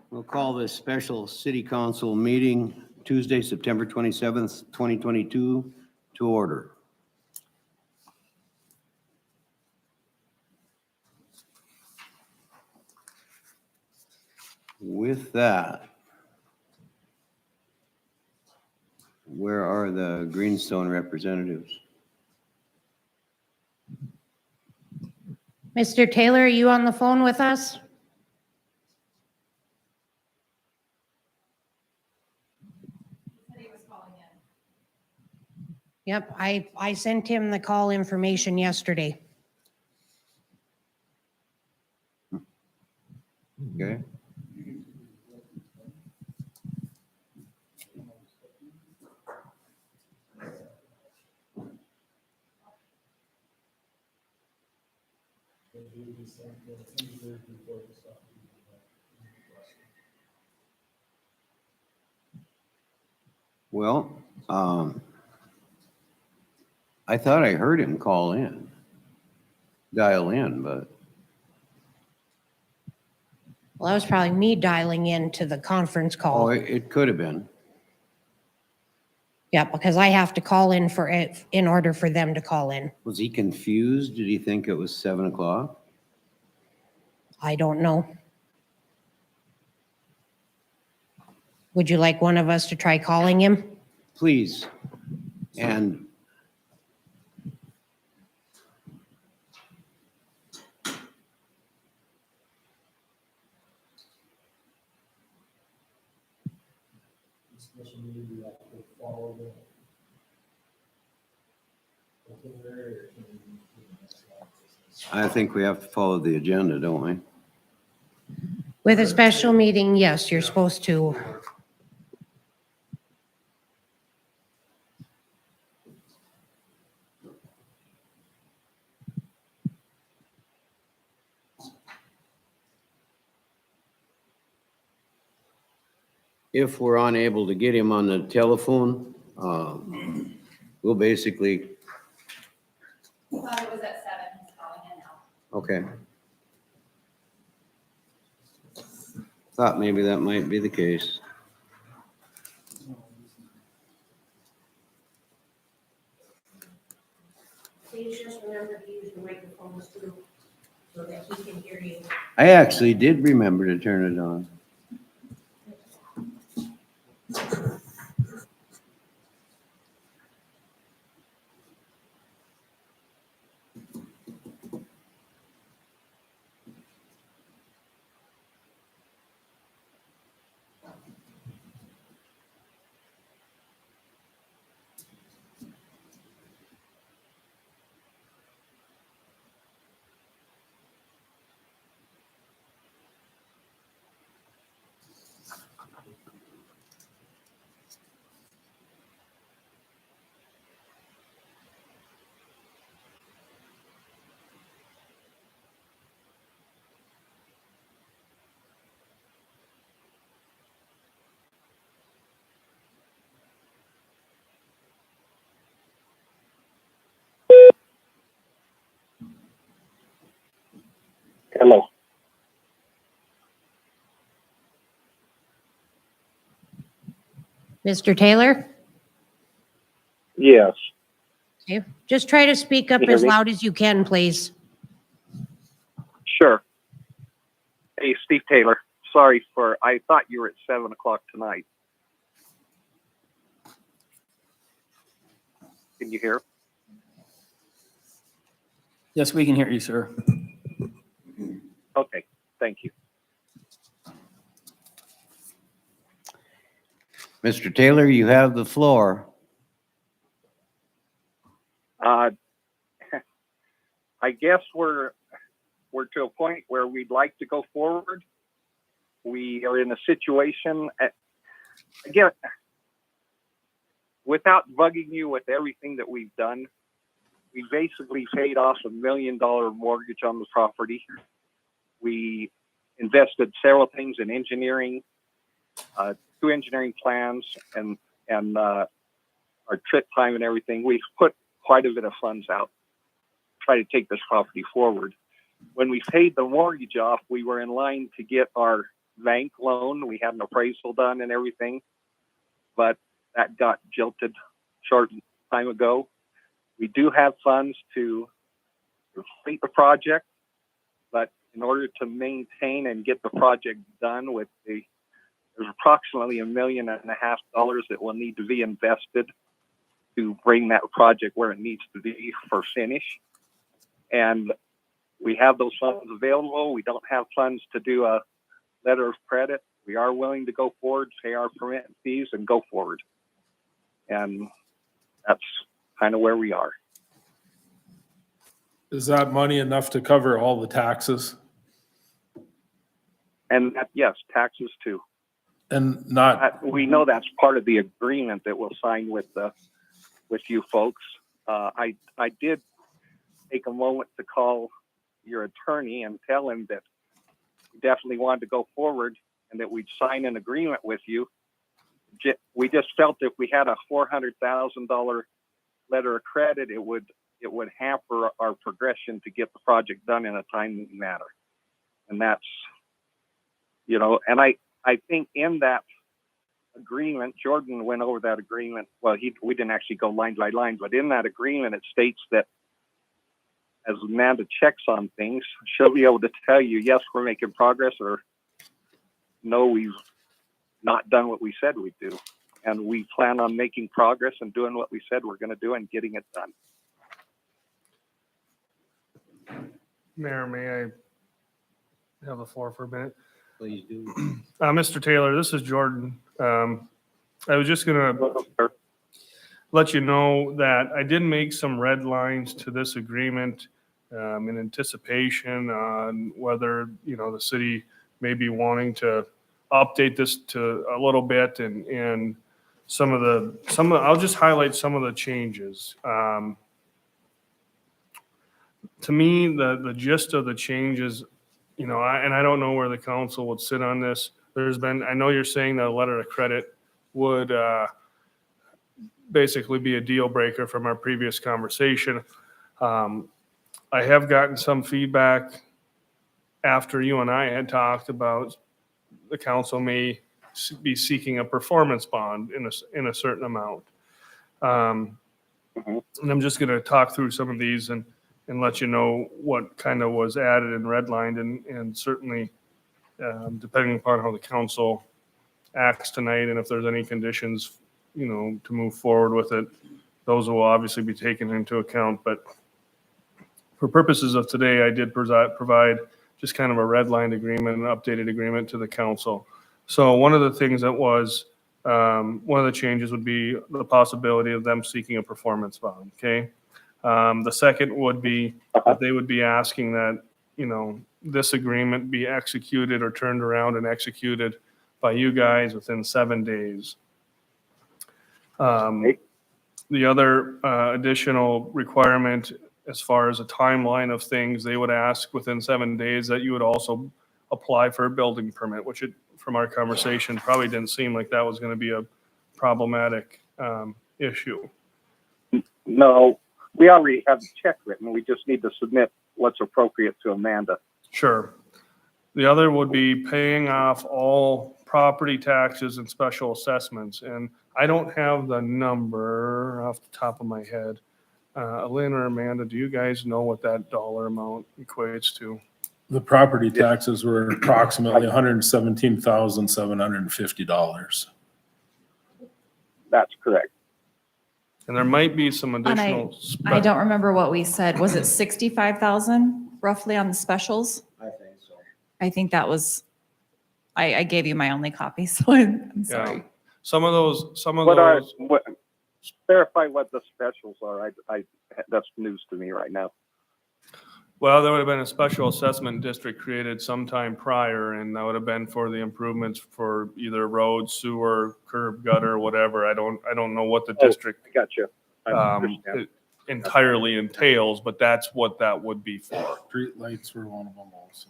We'll call this special city council meeting Tuesday, September 27th, 2022 to order. With that, where are the Greenstone representatives? Mr. Taylor, are you on the phone with us? Yep, I sent him the call information yesterday. Okay. Well, I thought I heard him dial in, but Well, that was probably me dialing in to the conference oh, call. it could have been. Yeah, because I have to call in for it in order for them to call in. Was he confused? Did he think it was 7 o'clock? I don't know. Would you like one of us to try calling him? Please. And I think we have to follow the agenda, don't we? With a special meeting, yes, you're supposed to. If we're unable to get him on the telephone, we'll basically, He thought it was at 7, he's calling in now. okay. Thought maybe that might be the case. Please just remember to use the microphones too, so that he can hear you. I actually did remember to turn it on. Hello. Mr. Taylor? Yes. Okay, just try to speak up You hear as me? loud as you can, please. Sure. Hey, Steve Taylor. Sorry I thought you were at 7 o'clock tonight. Can you hear? Yes, we can hear you, sir. Okay. Thank you. Mr. Taylor, you have the floor. I guess we're to a point where we'd like to go forward. We are in a situation, again, without bugging you with everything that we've done, we basically paid off $1 million mortgage on the property. We invested several things in engineering, 2 engineering plans, and our trip time and everything. We've put quite a bit of funds out to try to take this property forward. When we paid the mortgage off, we were in line to get our bank loan. We had an appraisal done and everything, but that got jilted short time ago. We do have funds to complete the project, but in order to maintain and get the project done there's approximately $1.5 million that will need to be invested to bring that project where it needs to be for finish. And we have those funds available. We don't have funds to do a letter of credit. We are willing to go forward, pay our permit fees, and go forward. And that's kind of where we are. Is that money enough to cover all the taxes And that, yes, taxes too. and not, We know that's part of the agreement that we'll sign with you folks. I did take a moment to call your attorney and tell him that we definitely wanted to go forward and that we'd sign an agreement with you. We just felt if we had a $400,000 letter of credit, it would hamper our progression to get the project done in a timely manner. And that's, and I think in that agreement, Jordan went over that agreement. Well, we didn't actually go line by line, but in that agreement, it states that as Amanda checks on things, she'll be able to tell you, yes, we're making progress, or no, we've not done what we said we'd do. And we plan on making progress and doing what we said we're going to do and getting it done. Mayor, may I have the floor for a minute? Please do. Mr. Taylor, this is Jordan. I was just gonna let you know that I did make some red lines to this agreement in anticipation on whether, the city may be wanting to update this to a little bit and I'll just highlight some of the changes. To me, the gist of the changes, I don't know where the council would sit on this. I know you're saying that a letter of credit would basically be a deal breaker from our previous conversation. I have gotten some feedback after you and I had talked about the council may be seeking a performance bond in a certain amount. And I'm just going to talk through some of these and let you know what kind of was added and redlined, and certainly depending upon how the council acts tonight and if there's any conditions, to move forward with it, those will obviously be taken into account. But for purposes of today, I did provide just kind of a redlined agreement, an updated agreement to the council. So one of the things that was, one of the changes would be the possibility of them seeking a performance bond, okay? The second would be that they would be asking that, this agreement be executed or turned around and executed by you guys within 7 days. The other additional requirement as far as a timeline of things, they would ask within 7 days that you would also apply for a building permit, which from our conversation probably didn't seem like that was going to be a problematic issue. No, we already have the check written. We just need to submit what's appropriate to Amanda. Sure. The other would be paying off all property taxes and special assessments. And I don't have the number off the top of my head. Lynn or Amanda, do you guys know what that dollar amount equates to? the property taxes were approximately $117,750. That's correct. And there might be some additional. I don't remember what we said. Was it 65,000 roughly on the specials? I think so. I think that was, I gave you my only copy, so I'm sorry. Some of those, Verify what the specials are. That's news to me right now. well, there would have been a special assessment district created sometime prior, and that would have been for the improvements for either road, sewer, curb, gutter, whatever. I don't know what the district I got you. I understand. it entirely entails, but that's what that would be for. Street lights were one of them also.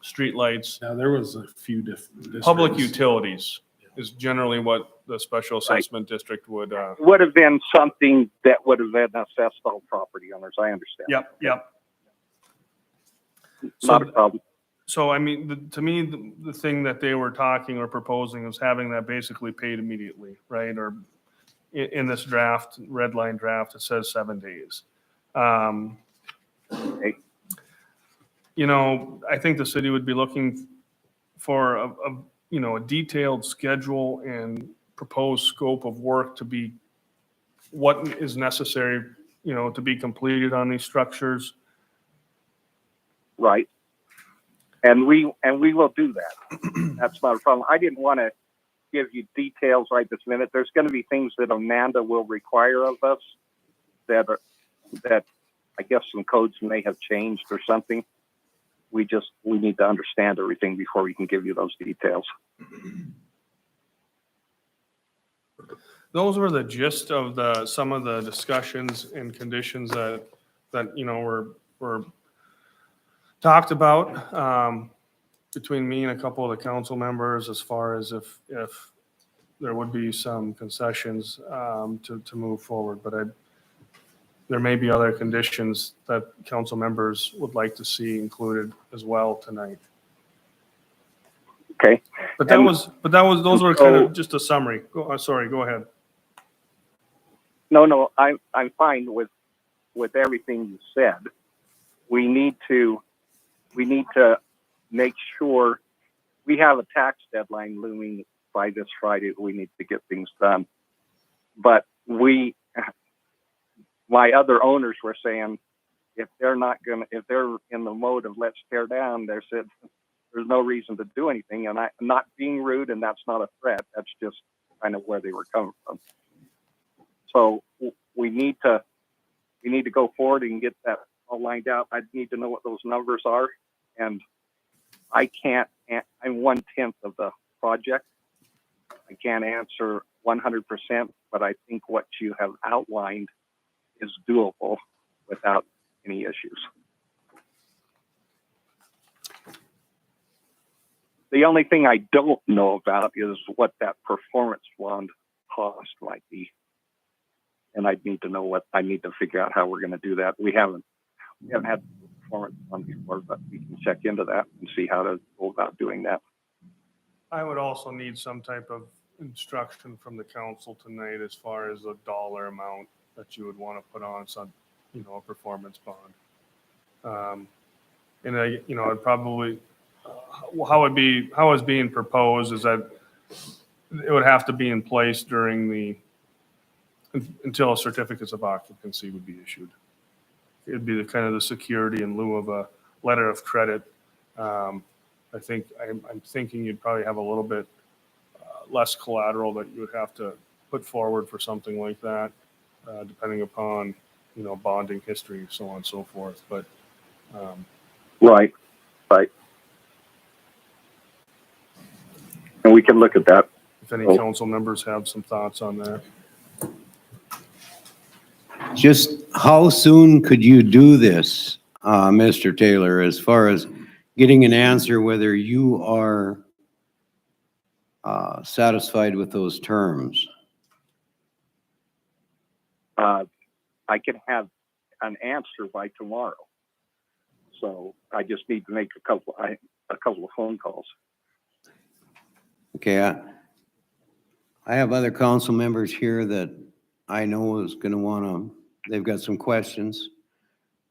Streetlights, Now, there was a few different. public utilities is generally what the special assessment district would, Would have been something that would have been assessed all property owners. I understand. Yep. Not a problem. So, I mean, to me, the thing that they were talking or proposing was having that basically paid immediately, right? Or in this draft, red line draft, it says 7 days. Okay. You know, I think the city would be looking for a detailed schedule and proposed scope of work to be what is necessary, to be completed on these structures. Right. And we will do that. That's not a problem. I didn't want to give you details right this minute. There's going to be things that Amanda will require of us that I guess some codes may have changed or something. We need to understand everything before we can give you those details. Those were the gist of some of the discussions and conditions that were talked about between me and a couple of the council members, as far as if there would be some concessions to move forward. But there may be other conditions that council members would like to see included as well tonight. Okay. But those were kind of just a summary. Sorry, go ahead. No, I'm fine with everything you said. We need to make sure we have a tax deadline looming by this Friday. We need to get things done. But my other owners were saying, if they're in the mode of let's tear down, there's no reason to do anything. And I'm not being rude, and that's not a threat. That's just kind of where they were coming from. So we need to go forward and get that all lined out. I need to know what those numbers are, and I'm 1/10 of the project. I can't answer 100%, but I think what you have outlined is doable without any issues. The only thing I don't know about is what that performance bond cost might be. And I need to figure out how we're going to do that. We haven't had performance bond before, but we can check into that and see how to go about doing that. I would also need some type of instruction from the council tonight as far as a dollar amount that you would want to put on some, a performance bond. And I'd probably, how it's being proposed is that it would have to be in place until certificates of occupancy would be issued. It'd be the security in lieu of a letter of credit. I'm thinking you'd probably have a little bit less collateral that you would have to put forward for something like that, depending upon, bonding history, so on and so forth. But Right. And we can look at that. if any council members have some thoughts on that. Just how soon could you do this, Mr. Taylor, as far as getting an answer whether you are satisfied with those terms? I can have an answer by tomorrow. So I just need to make a couple of phone calls. Okay, I have other council members here that I know is going to they've got some questions.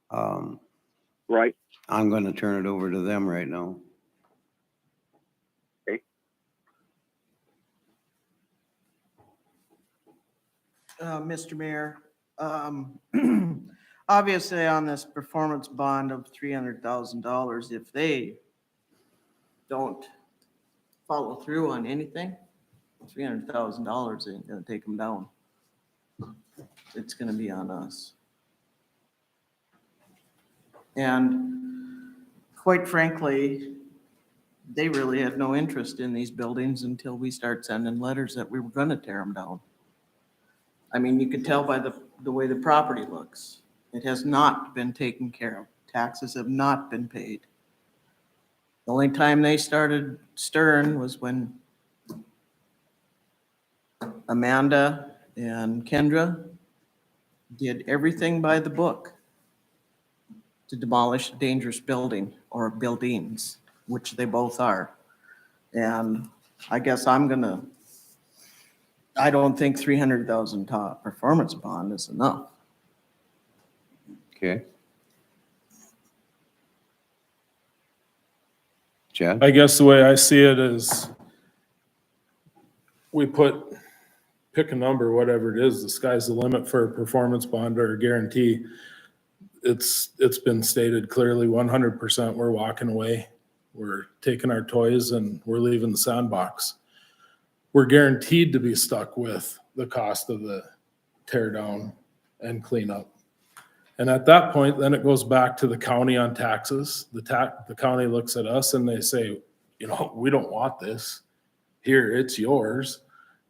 Right. I'm going to turn it over to them right now. Mr. Mayor, obviously on this performance bond of $300,000, if they don't follow through on anything, $300,000 ain't gonna take them down. It's gonna be on us. And quite frankly, they really had no interest in these buildings until we start sending letters that we were gonna tear them down. I mean, you could tell by the way the property looks. It has not been taken care of. Taxes have not been paid. The only time they started stirring was when Amanda and Kendra did everything by the book to demolish a dangerous building or buildings. which they both are. And I guess I don't think 300,000 top performance bond is enough. Okay. Chad? I guess the way I see it is we pick a number, whatever it is, the sky's the limit for a performance bond or a guarantee. It's been stated clearly, 100% we're walking away. We're taking our toys and we're leaving the sandbox. We're guaranteed to be stuck with the cost of the tear down and cleanup. And at that point, then it goes back to the county on taxes. The county looks at us and they say, you know, we don't want this. Here, it's yours.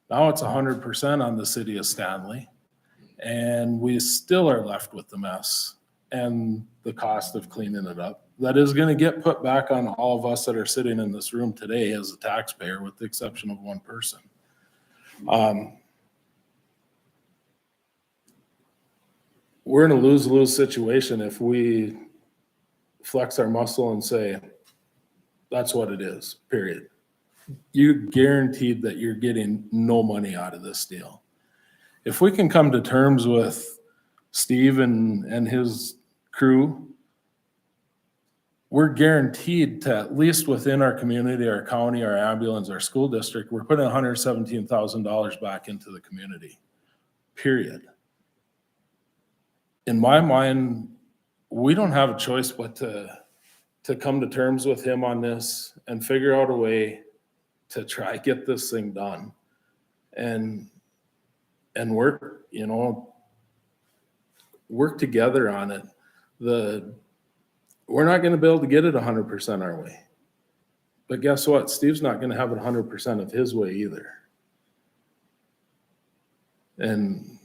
Now it's 100% on the city of Stanley. And we still are left with the mess and the cost of cleaning it up. That is going to get put back on all of us that are sitting in this room today as a taxpayer, with the exception of one person. We're in a lose-lose situation if we flex our muscle and say, that's what it is, period. You're guaranteed that you're getting no money out of this deal. If we can come to terms with Steve and his crew, we're guaranteed to, at least within our community, our county, our ambulance, our school district, we're putting $117,000 back into the community, period. In my mind, we don't have a choice but to come to terms with him on this and figure out a way to try get this thing done and work, you know, work together on it. We're not going to be able to get it 100% our way. But guess what? Steve's not going to have it 100% of his way either. And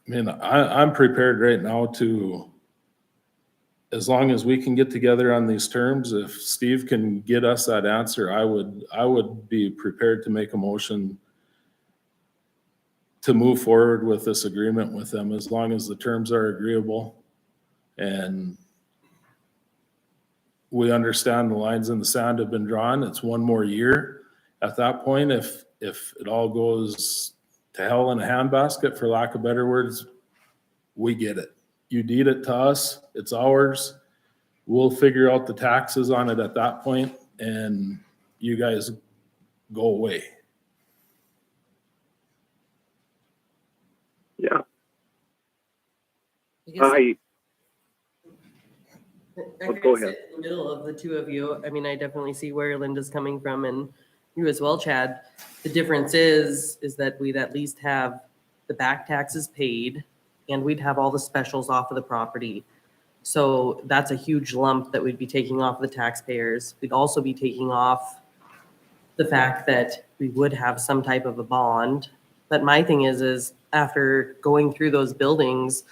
I mean, I'm prepared right now to, as long as we can get together on these terms, if Steve can get us that answer, I would be prepared to make a motion to move forward with this agreement with them, as long as the terms are agreeable and we understand the lines in the sand have been drawn. It's one more year. At that point, if it all goes to hell in a handbasket, for lack of better words, we get it. You deed it to us, it's ours. We'll figure out the taxes on it at that point, and you guys go away. Yeah. I Oh, go ahead. sit in the middle of the two of you. I mean, I definitely see where Linda's coming from, and you as well, Chad. The difference is that we'd at least have the back taxes paid, and we'd have all the specials off of the property. So that's a huge lump that we'd be taking off the taxpayers. We'd also be taking off the fact that we would have some type of a bond. But my thing is after going through those buildings,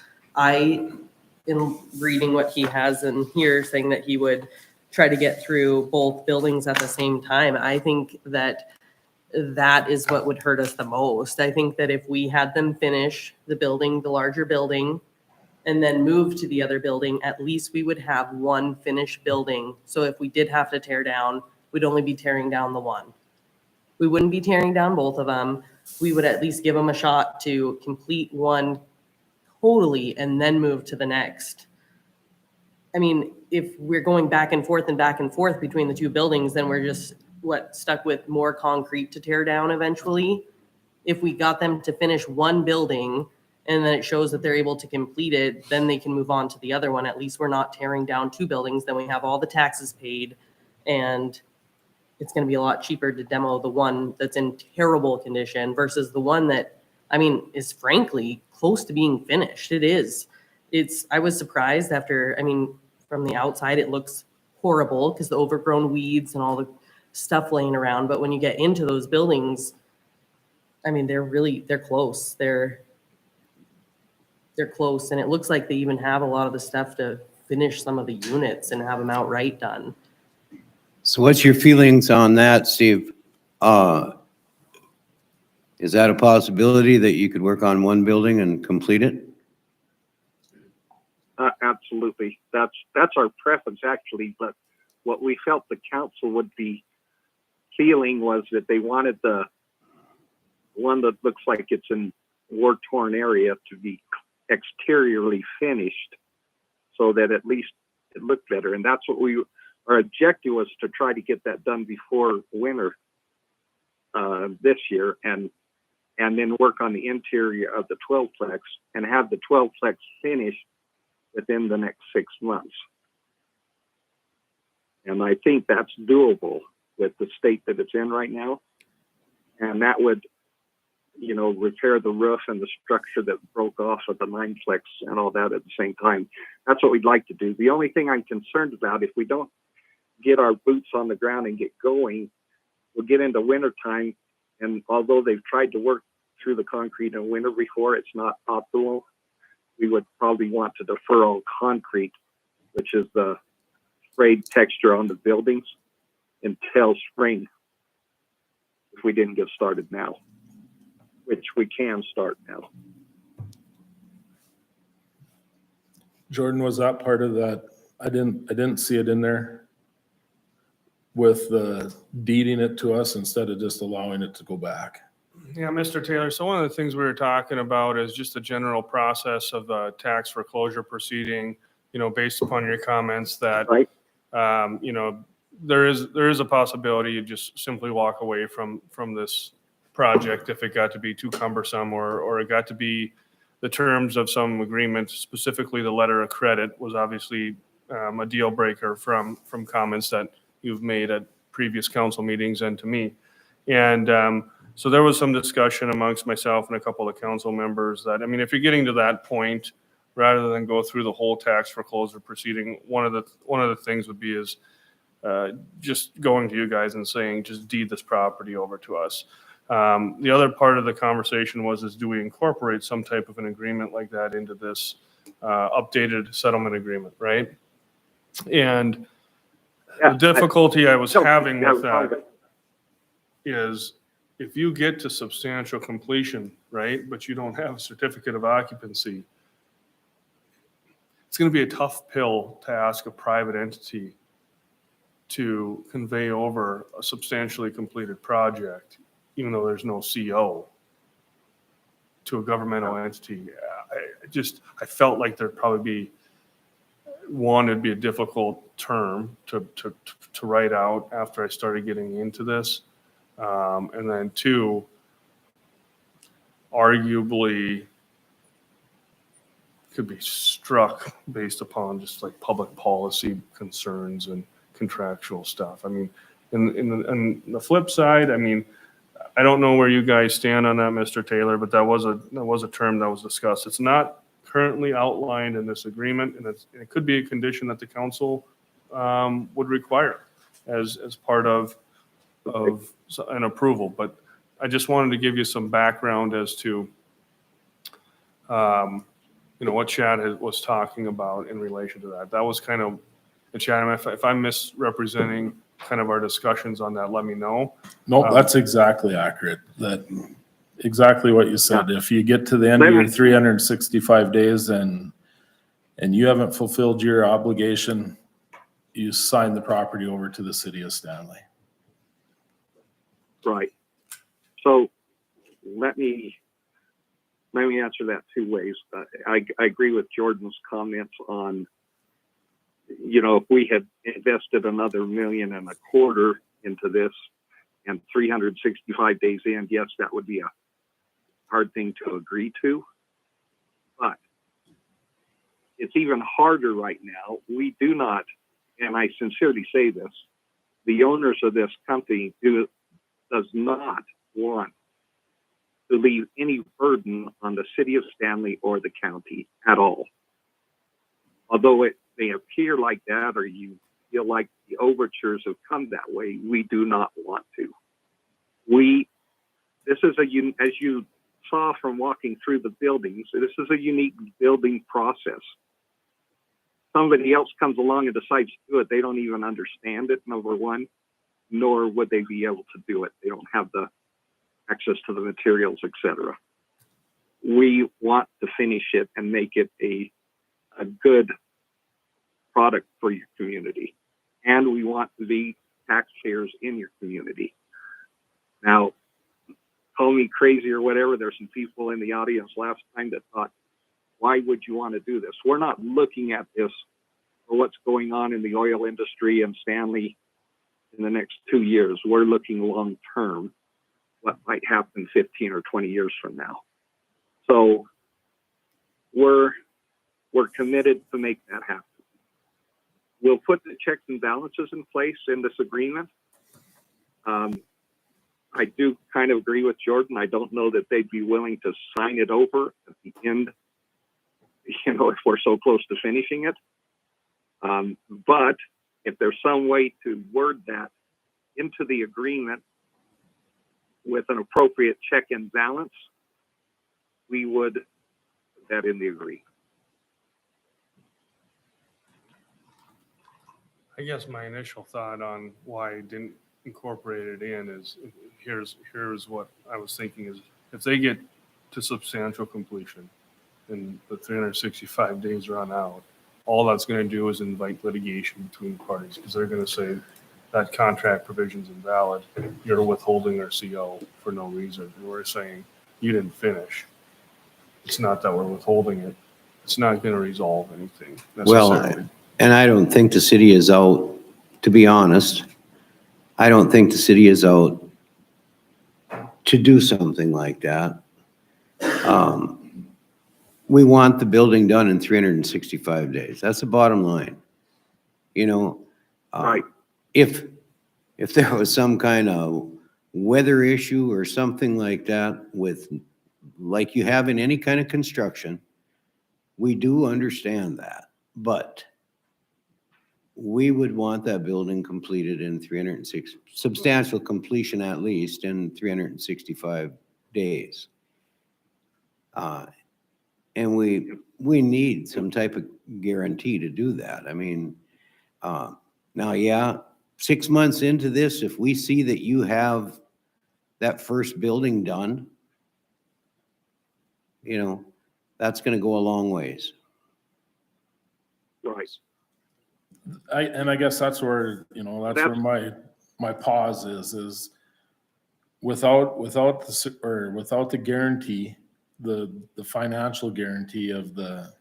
in reading what he has in here, saying that he would try to get through both buildings at the same time, I think that is what would hurt us the most. I think that if we had them finish the building, the larger building, and then move to the other building, at least we would have one finished building. So if we did have to tear down, we'd only be tearing down the one. We wouldn't be tearing down both of them. We would at least give them a shot to complete one totally and then move to the next. I mean, if we're going back and forth between the two buildings, then we're just stuck with more concrete to tear down eventually. If we got them to finish one building and then it shows that they're able to complete it, then they can move on to the other one. At least we're not tearing down two buildings. Then we have all the taxes paid, and it's going to be a lot cheaper to demo the one that's in terrible condition versus the one that, I mean, is frankly close to being finished. It is. I was surprised from the outside, it looks horrible because the overgrown weeds and all the stuff laying around. But when you get into those buildings, I mean, they're close. They're close. And it looks like they even have a lot of the stuff to finish some of the units and have them outright done. So what's your feelings on that, Steve? Is that a possibility that you could work on one building and complete it? Absolutely. That's our preference, actually. But what we felt the council would be feeling was that they wanted the one that looks like it's in war-torn area to be exteriorly finished so that at least it looked better. And that's what our objective was, to try to get that done before winter this year, and then work on the interior of the 12-plex and have the 12-plex finished within the next 6 months. And I think that's doable with the state that it's in right now. And that would, repair the roof and the structure that broke off of the 9-plex and all that at the same time. That's what we'd like to do. The only thing I'm concerned about, if we don't get our boots on the ground and get going, we'll get into winter time. And although they've tried to work through the concrete in winter before, it's not optimal. We would probably want to defer all concrete, which is the sprayed texture on the buildings, until spring, if we didn't get started now, which we can start now. Jordan, was that part of that? I didn't see it in there with the deeding it to us instead of just allowing it to go back. Yeah, Mr. Taylor, so one of the things we were talking about is just the general process of the tax foreclosure proceeding, based upon your comments that, Right. There is a possibility you just simply walk away from this project if it got to be too cumbersome, or it got to be the terms of some agreement, specifically the letter of credit was obviously a deal breaker from comments that you've made at previous council meetings and to me. And so there was some discussion amongst myself and a couple of council members that, if you're getting to that point, rather than go through the whole tax foreclosure proceeding, one of the things would be is just going to you guys and saying, just deed this property over to us. The other part of the conversation is do we incorporate some type of an agreement like that into this updated settlement agreement, right? And the difficulty I was having with that is, if you get to substantial completion, right, but you don't have a certificate of occupancy, it's going to be a tough pill to ask a private entity to convey over a substantially completed project, even though there's no CO, to a governmental entity. I felt like there'd probably be, one, it'd be a difficult term to write out after I started getting into this. And then two, arguably could be struck based upon just like public policy concerns and contractual stuff. In the flip side, I don't know where you guys stand on that, Mr. Taylor, but that was a term that was discussed. It's not currently outlined in this agreement, and it could be a condition that the council would require as part of an approval. But I just wanted to give you some background as to what Chad was talking about in relation to that. That was kind of, and Chad, if I'm misrepresenting kind of our discussions on that, let me know. No, that's exactly accurate. Exactly what you said. If you get to the end of your 365 days and you haven't fulfilled your obligation, you sign the property over to the city of Stanley. Right. So let me answer that two ways. I agree with Jordan's comments on, if we had invested another $1.25 million into this and 365 days in, yes, that would be a hard thing to agree to. But it's even harder right now. We do not, and I sincerely say this, the owners of this company does not want to leave any burden on the city of Stanley or the county at all. Although it may appear like that, or you feel like the overtures have come that way, we do not want to. This is as you saw from walking through the buildings, this is a unique building process. Somebody else comes along and decides to do it. They don't even understand it, number one, nor would they be able to do it. They don't have the access to the materials, etc. We want to finish it and make it a good product for your community. and we want to be taxpayers in your community. Now, call me crazy or whatever. There's some people in the audience last time that thought, why would you want to do this? We're not looking at this for what's going on in the oil industry and Stanley in the next 2 years. We're looking long term, what might happen 15 or 20 years from now. So we're committed to make that happen. We'll put the checks and balances in place in this agreement. I do kind of agree with Jordan. I don't know that they'd be willing to sign it over at the end, you know, if we're so close to finishing it. But if there's some way to word that into the agreement with an appropriate check and balance, we would put that in the agreement. I guess my initial thought on why I didn't incorporate it in is, here's what I was thinking is, if they get to substantial completion and the 365 days run out, all that's going to do is invite litigation between the parties, because they're going to say that contract provision's invalid. You're withholding our CO for no reason. And we're saying you didn't finish. It's not that we're withholding it. It's not going to resolve anything necessarily. Well, and I don't think the city is out, to be honest. I don't think the city is out to do something like that. We want the building done in 365 days. That's the bottom line. You know, Right. If there was some kind of weather issue or something like that with, like you have in any kind of construction, we do understand that, but we would want that building completed in 306, substantial completion at least in 365 days. And we need some type of guarantee to do that. I mean, now, yeah, 6 months into this, if we see that you have that first building done, you know, that's going to go a long ways. Right. I guess that's where, you know, that's where my pause is without the guarantee, the financial guarantee of the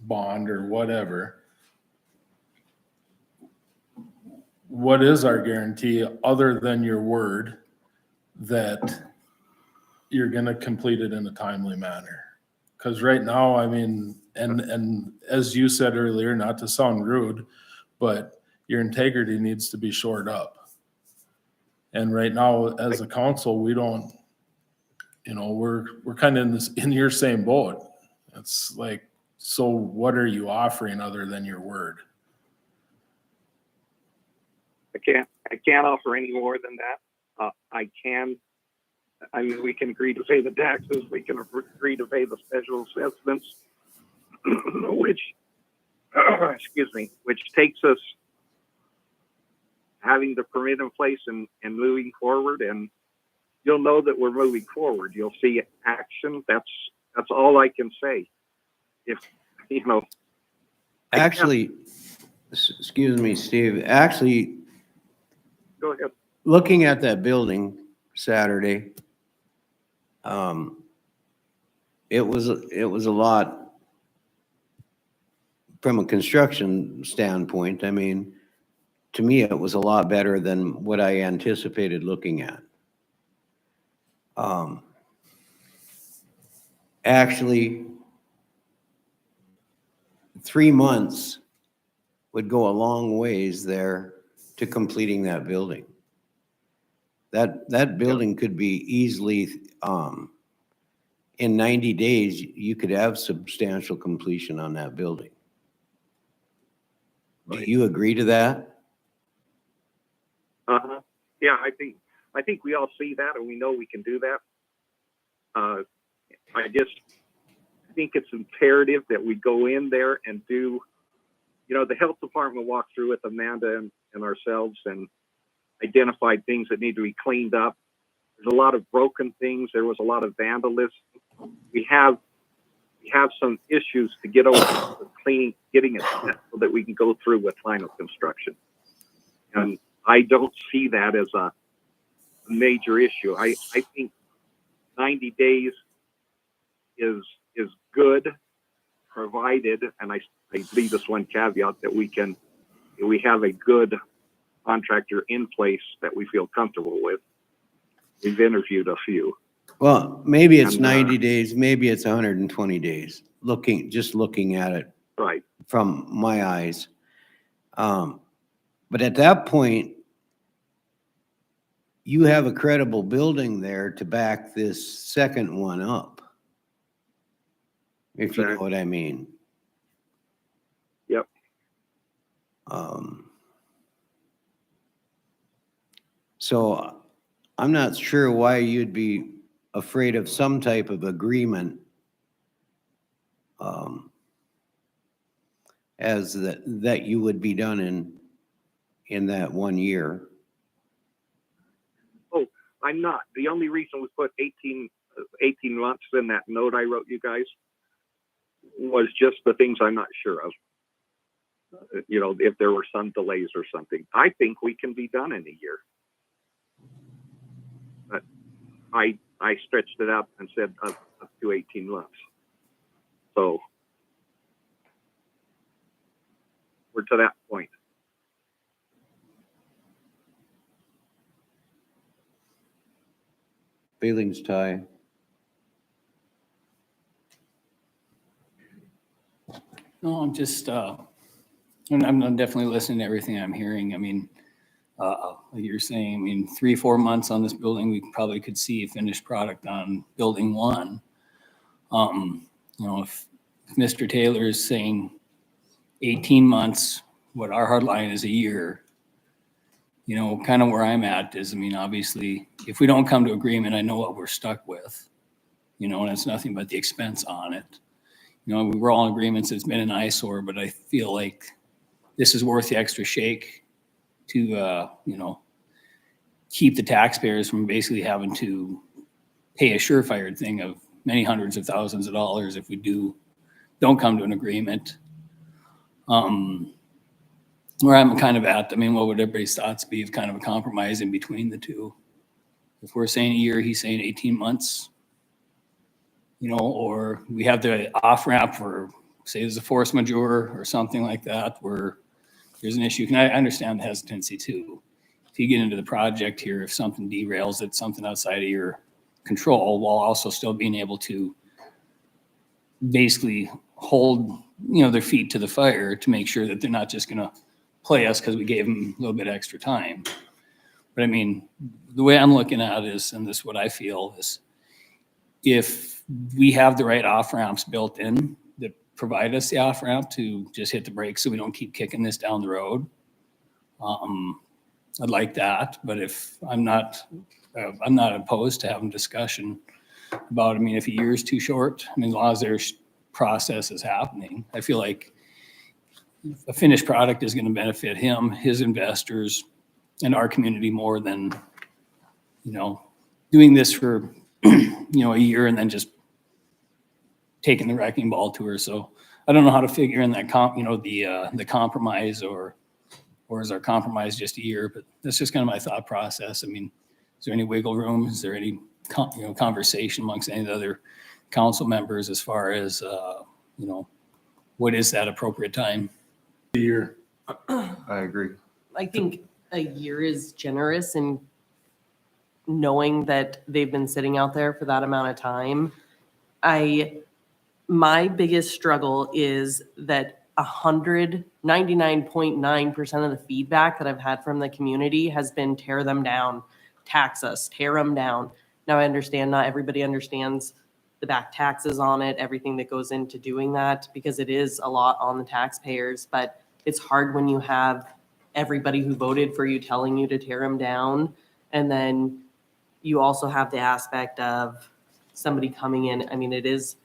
bond or whatever. What is our guarantee other than your word that you're going to complete it in a timely manner? Because right now, I mean, and as you said earlier, not to sound rude, but your integrity needs to be shored up. And right now, as a council, we don't, you know, we're kind of in your same boat. It's like, so what are you offering other than your word? I can't offer any more than that. I mean, we can agree to pay the taxes. We can agree to pay the special assessments, which, excuse me, which takes us having the permit in place and moving forward. And you'll know that we're moving forward. You'll see action. That's all I can say. If, you know. Actually, excuse me, Steve, actually, Go ahead. looking at that building Saturday, it was a lot from a construction standpoint. I mean, to me, it was a lot better than what I anticipated looking at. Actually, 3 months would go a long ways there to completing that building. That building could be easily, in 90 days, you could have substantial completion on that building. Do you agree to that? Yeah, I think we all see that and we know we can do that. I think it's imperative that we go in there and do, you know, the health department walked through with Amanda and ourselves and identified things that need to be cleaned up. There's a lot of broken things. There was a lot of vandalism. We have some issues to get over cleaning, getting it set. So that we can go through with final construction. And I don't see that as a major issue. I think 90 days is good, provided, and I leave this one caveat that we have a good contractor in place that we feel comfortable with. We've interviewed a few. Well, maybe it's And, 90 days, maybe it's 120 days, just looking at it Right. from my eyes. But at that point, you have a credible building there to back this second one up. If you know Okay. what I mean. Yep. So I'm not sure why you'd be afraid of some type of agreement as that you would be done in that 1 year. I'm not. The only reason we put 18 months in that note I wrote you guys was just the things I'm not sure of. If there were some delays or something. I think we can be done in a year. But I stretched it out and said up to 18 months. So we're to that point. Feelings, Ty? No, I'm just, I'm definitely listening to everything I'm hearing. I mean, like you're saying, I mean, 3-4 months on this building, we probably could see a finished product on building 1. If Mr. Taylor is saying 18 months, what our hard line is a year, kind of where I'm at is, I mean, obviously, if we don't come to agreement, I know what we're stuck with, and it's nothing but the expense on it. We were all in agreements. It's been an eyesore, but I feel like this is worth the extra shake to, keep the taxpayers from basically having to pay a surefire thing of many hundreds of thousands of dollars if we don't come to an agreement. Where I'm kind of at, I mean, what would everybody's thoughts be of kind of a compromise in between the two? If we're saying a year, he's saying 18 months, or we have the off ramp for, say there's a force majeure or something like that, where there's an issue. And I understand the hesitancy too. If you get into the project here, if something derails it, something outside of your control, while also still being able to basically hold, their feet to the fire to make sure that they're not just going to play us because we gave them a little bit extra time. But I mean, the way I'm looking at it is, and this is what I feel is, if we have the right off ramps built in that provide us the off ramp to just hit the brakes so we don't keep kicking this down the road, I'd like that. But if I'm not opposed to having discussion about, I mean, if a year is too short, I mean, as long as there's process is happening, I feel like a finished product is going to benefit him, his investors, and our community more than, doing this for, a year and then just taking the wrecking ball to her. So I don't know how to figure in that the compromise or is our compromise just a year, but that's just kind of my thought process. I mean, is there any wiggle room? Is there any, conversation amongst any of the other council members as far as, what is that appropriate time? A year. I agree. I think a year is generous in knowing that they've been sitting out there for that amount of time. My biggest struggle is that 99.9% of the feedback that I've had from the community has been tear them down, tax us, tear them down. Now I understand not everybody understands the back taxes on it, everything that goes into doing that, because it is a lot on the taxpayers, but it's hard when you have everybody who voted for you telling you to tear them down. And then you also have the aspect of somebody coming in. I mean, it's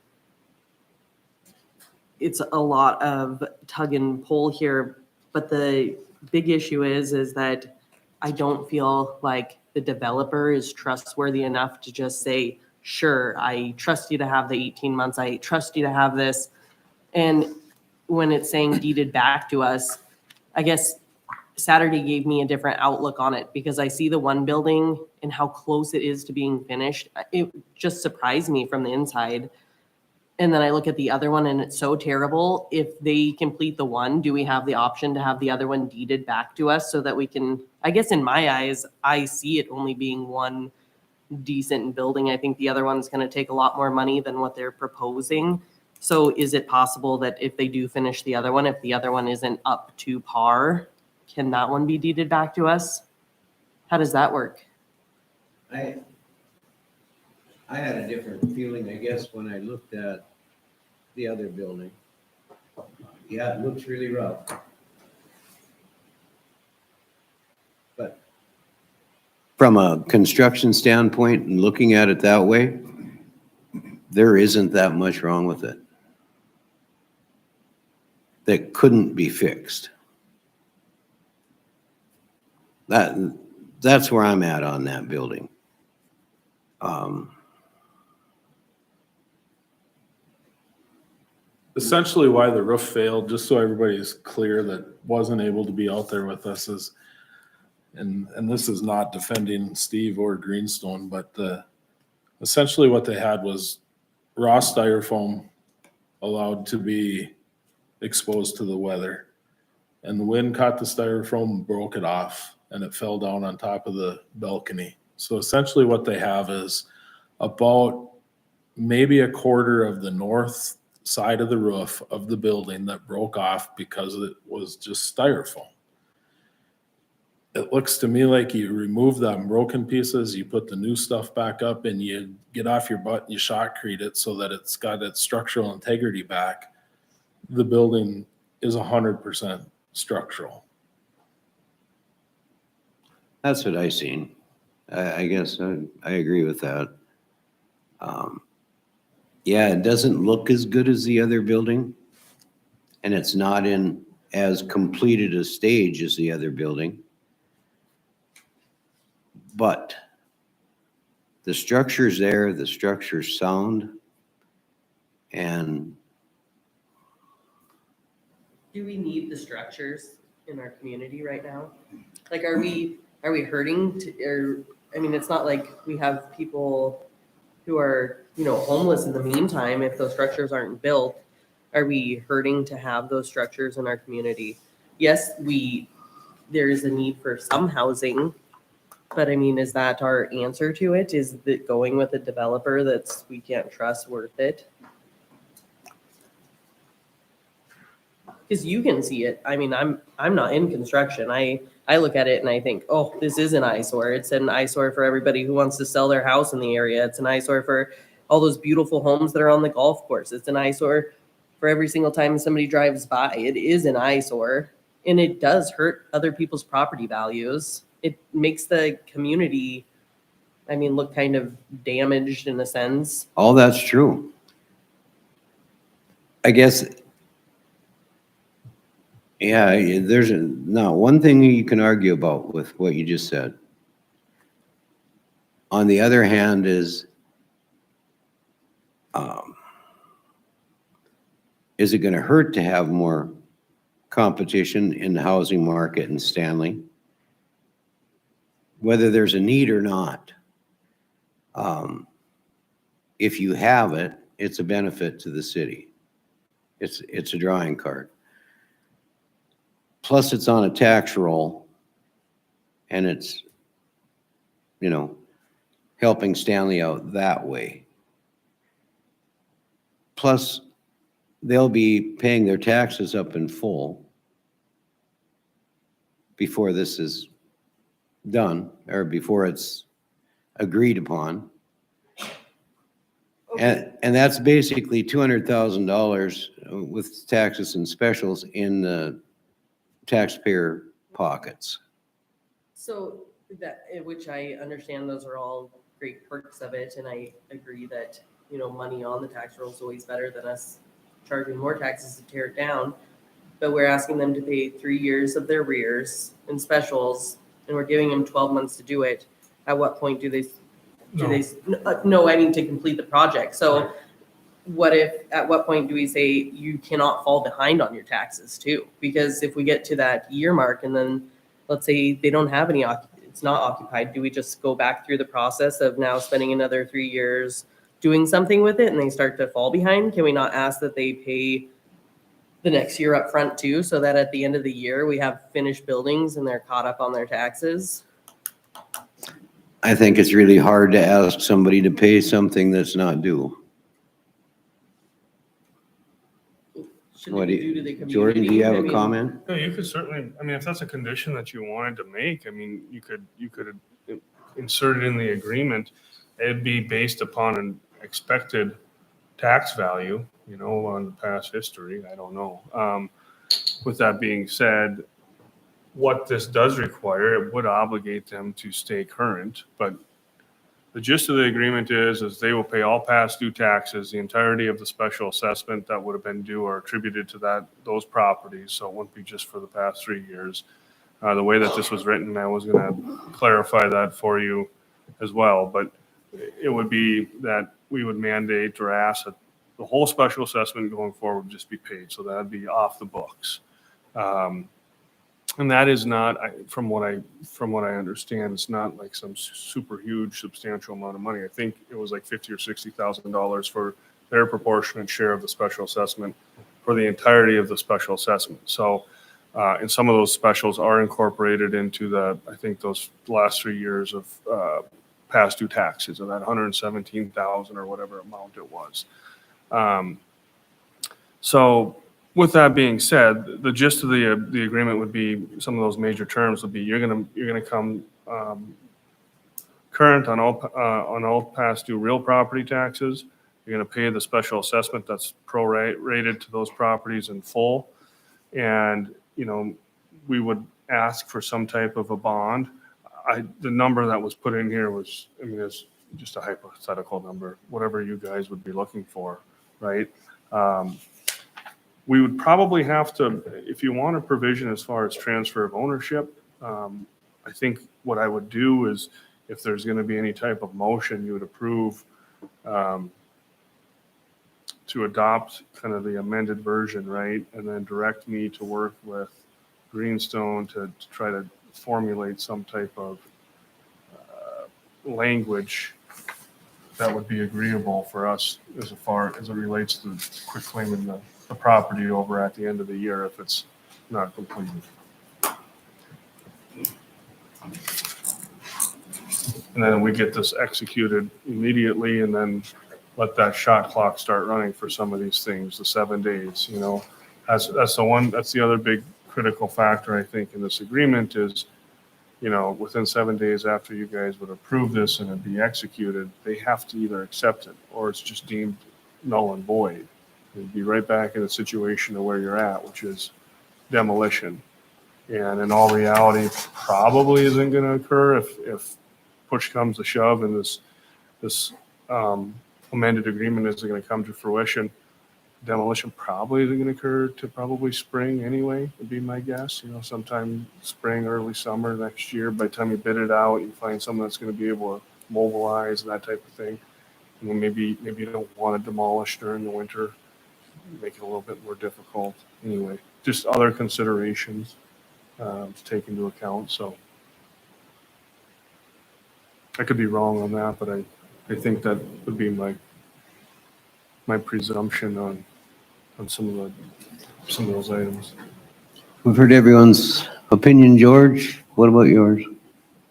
a lot of tug and pull here, but the big issue is that I don't feel like the developer is trustworthy enough to just say, sure, I trust you to have the 18 months. I trust you to have this. And when it's saying deeded back to us, I guess Saturday gave me a different outlook on it because I see the one building and how close it is to being finished. It just surprised me from the inside. And then I look at the other one and it's so terrible. If they complete the one, do we have the option to have the other one deeded back to us so that we can, I guess in my eyes, I see it only being one decent building. I think the other one's going to take a lot more money than what they're proposing. So is it possible that if they do finish the other one, if the other one isn't up to par, can that one be deeded back to us? How does that work? I had a different feeling, I guess, when I looked at the other building. Yeah, it looks really rough. But from a construction standpoint and looking at it that way, there isn't that much wrong with it that couldn't be fixed. That's where I'm at on that building. Essentially why the roof failed, just so everybody is clear that wasn't able to be out there with us is, and this is not defending Steve or Greenstone, but essentially what they had was raw styrofoam allowed to be exposed to the weather. And the wind caught the styrofoam, broke it off, and it fell down on top of the balcony. So essentially what they have is about maybe a quarter of the north side of the roof of the building that broke off because it was just styrofoam. It looks to me like you remove them broken pieces, you put the new stuff back up, and you get off your butt and you shotcrete it so that it's got its structural integrity back. The building is 100% structural. That's what I seen. I guess I agree with that. Yeah, it doesn't look as good as the other building, and it's not in as completed a stage as the other building. But the structure's there, the structure's sound, and Do we need the structures in our community right now? Like, are we hurting to, or, I mean, it's not like we have people who are, homeless in the meantime if those structures aren't built. Are we hurting to have those structures in our community? Yes, there is a need for some housing, but I mean, is that our answer to it? Is that going with a developer we can't trust worth it? Because you can see it. I mean, I'm not in construction. I look at it and I think, oh, this is an eyesore. It's an eyesore for everybody who wants to sell their house in the area. It's an eyesore for all those beautiful homes that are on the golf course. It's an eyesore for every single time somebody drives by. It is an eyesore, and it does hurt other people's property values. It makes the community, look kind of damaged in a sense. all that's true. I guess, yeah, there's one thing you can argue about with what you just said. On the other hand is it going to hurt to have more competition in the housing market in Stanley? Whether there's a need or not. If you have it, it's a benefit to the city. It's a drawing card. Plus it's on a tax roll, and it's, helping Stanley out that way. Plus, they'll be paying their taxes up in full before this is done, or before it's agreed upon. And that's basically $200,000 with taxes and specials in the taxpayer pockets. So which I understand, those are all great perks of it, and I agree that, money on the tax roll is always better than us charging more taxes to tear it down. But we're asking them to pay 3 years of their arrears and specials, and we're giving them 12 months to do it. At what point do they, to complete the project? So at what point do we say you cannot fall behind on your taxes too? Because if we get to that year mark and then let's say they don't have any, it's not occupied, do we just go back through the process of now spending another 3 years doing something with it and they start to fall behind? Can we not ask that they pay the next year up front too, so that at the end of the year, we have finished buildings and they're caught up on their taxes? I think it's really hard to ask somebody to pay something that's not due. Shouldn't What it do be due to the you, community? Jordan, do you have I a mean, comment? No, you could certainly, I mean, if that's a condition that you wanted to make, I mean, you could insert it in the agreement. It'd be based upon an expected tax value, you know, on past history. I don't know. With that being said, what this does require, it would obligate them to stay current, but the gist of the agreement is they will pay all past due taxes, the entirety of the special assessment that would have been due or attributed to those properties. So it wouldn't be just for the past 3 years. The way that this was written, I was going to clarify that for you as well, but it would be that we would mandate or ask that the whole special assessment going forward would just be paid. So that'd be off the books. And that is not, from what I understand, it's not like some super huge substantial amount of money. I think it was like $50,000 or $60,000 for their proportionate share of the special assessment for the entirety of the special assessment. So, and some of those specials are incorporated into I think those last 3 years of past due taxes of that 117,000 or whatever amount it was. So with that being said, the gist of the agreement would be, some of those major terms would be, you're gonna come current on all past due real property taxes. You're gonna pay the special assessment that's prorated to those properties in full. And, you know, we would ask for some type of a bond. The number that was put in here was, I mean, it's just a hypothetical number, whatever you guys would be looking for, right? We would probably have to, if you want a provision as far as transfer of ownership, I think what I would do is, if there's going to be any type of motion, you would approve to adopt kind of the amended version, right? And then direct me to work with Greenstone to try to formulate some type of language that would be agreeable for us as far as it relates to quit claiming the property over at the end of the year if it's not completed. And then we get this executed immediately, and then let that shot clock start running for some of these things, the 7 days, you know. That's the other big critical factor, I think, in this agreement is, you know, within 7 days after you guys would approve this and it be executed, they have to either accept it or it's just deemed null and void. You'd be right back in the situation of where you're at, which is demolition. And in all reality, probably isn't going to occur if push comes to shove and this amended agreement isn't going to come to fruition. Demolition probably isn't going to occur to probably spring anyway, would be my guess. You know, sometime spring, early summer next year. By the time you bid it out, you find someone that's going to be able to mobilize and that type of thing. And then maybe you don't want to demolish during the winter, make it a little bit more difficult. Anyway, just other considerations to take into account. So I could be wrong on that, but I think that would be my presumption on some of those items. We've heard everyone's opinion. George, what about yours?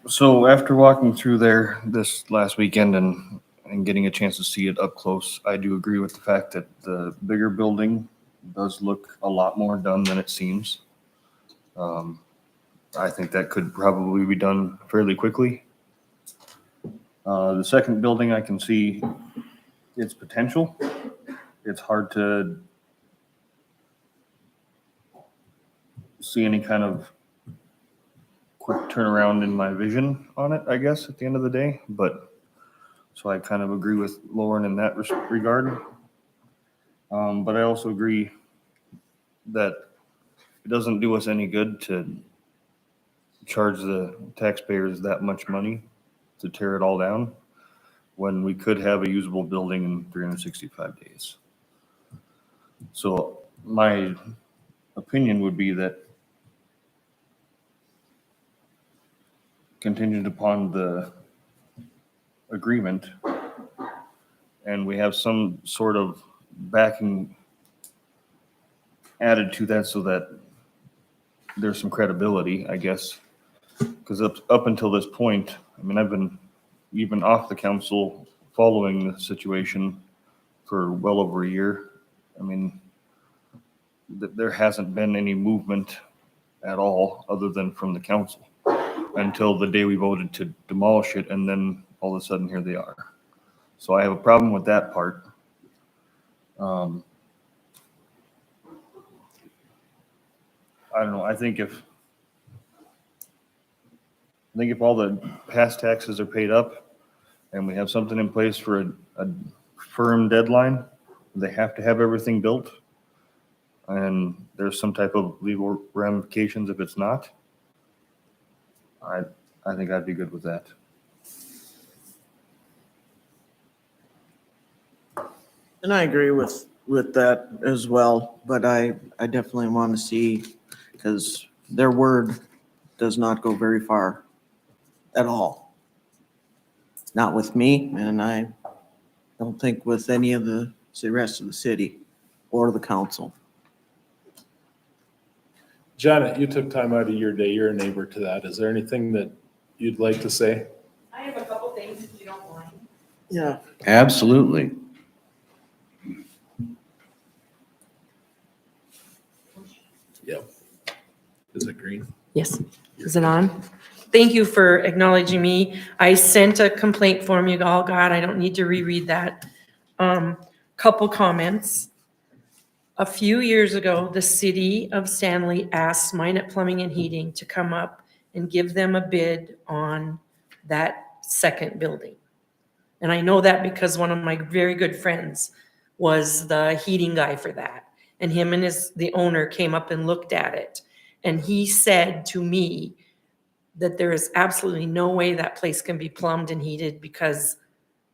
So after walking through there this last weekend and getting a chance to see it up close, I do agree with the fact that the bigger building does look a lot more done than it seems. I think that could probably be done fairly quickly. The second building, I can see its potential. It's hard to see any kind of quick turnaround in my vision on it, I guess, at the end of the day. But so I kind of agree with Lauren in that regard. But I also agree that it doesn't do us any good to charge the taxpayers that much money to tear it all down when we could have a usable building in 365 days. So my opinion would be that contingent upon the agreement, and we have some sort of backing added to that so that there's some credibility, I guess. Because up until this point, I mean, I've been even off the council following the situation for well over a year. I mean, there hasn't been any movement at all other than from the council until the day we voted to demolish it, and then all of a sudden here they are. So I have a problem with that part. I don't know, I think if all the past taxes are paid up and we have something in place for a firm deadline, they have to have everything built, and there's some type of legal ramifications if it's not, I think I'd be good with that. And I agree with that as well, but I definitely want to see, because their word does not go very far at all. Not with me, and I don't think with any of the rest of the city or the council. Janet, you took time out of your day. You're a neighbor to that. Is there anything that you'd like to say? I have a couple things if you don't mind. Yeah. Absolutely. Yep. Is it green? Yes. Is it on? Thank you for acknowledging me. I sent a complaint form you all got. I don't need to reread that. Couple comments. A few years ago, the city of Stanley asked Minot Plumbing and Heating to come up and give them a bid on that second building. And I know that because one of my very good friends was the heating guy for that. And him and the owner came up and looked at it. And he said to me that there is absolutely no way that place can be plumbed and heated because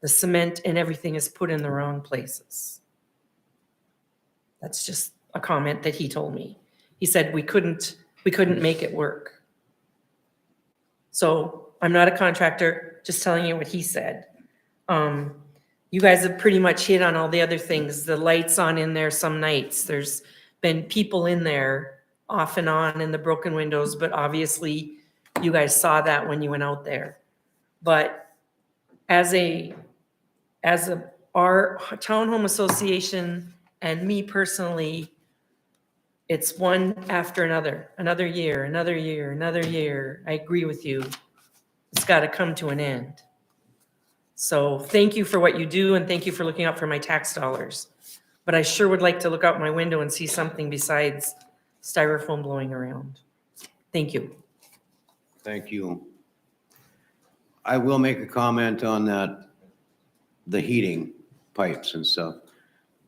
the cement and everything is put in the wrong places. That's just a comment that he told me. He said we couldn't make it work. So I'm not a contractor, just telling you what he said. You guys have pretty much hit on all the other things. The lights on in there some nights. There's been people in there off and on in the broken windows, but obviously you guys saw that when you went out there. But as our townhome association and me personally, it's one after another year, another year, another year. I agree with you. It's got to come to an end. So thank you for what you do, and thank you for looking out for my tax dollars. But I sure would like to look out my window and see something besides styrofoam blowing around. Thank you. Thank you. I will make a comment on that, the heating pipes and stuff.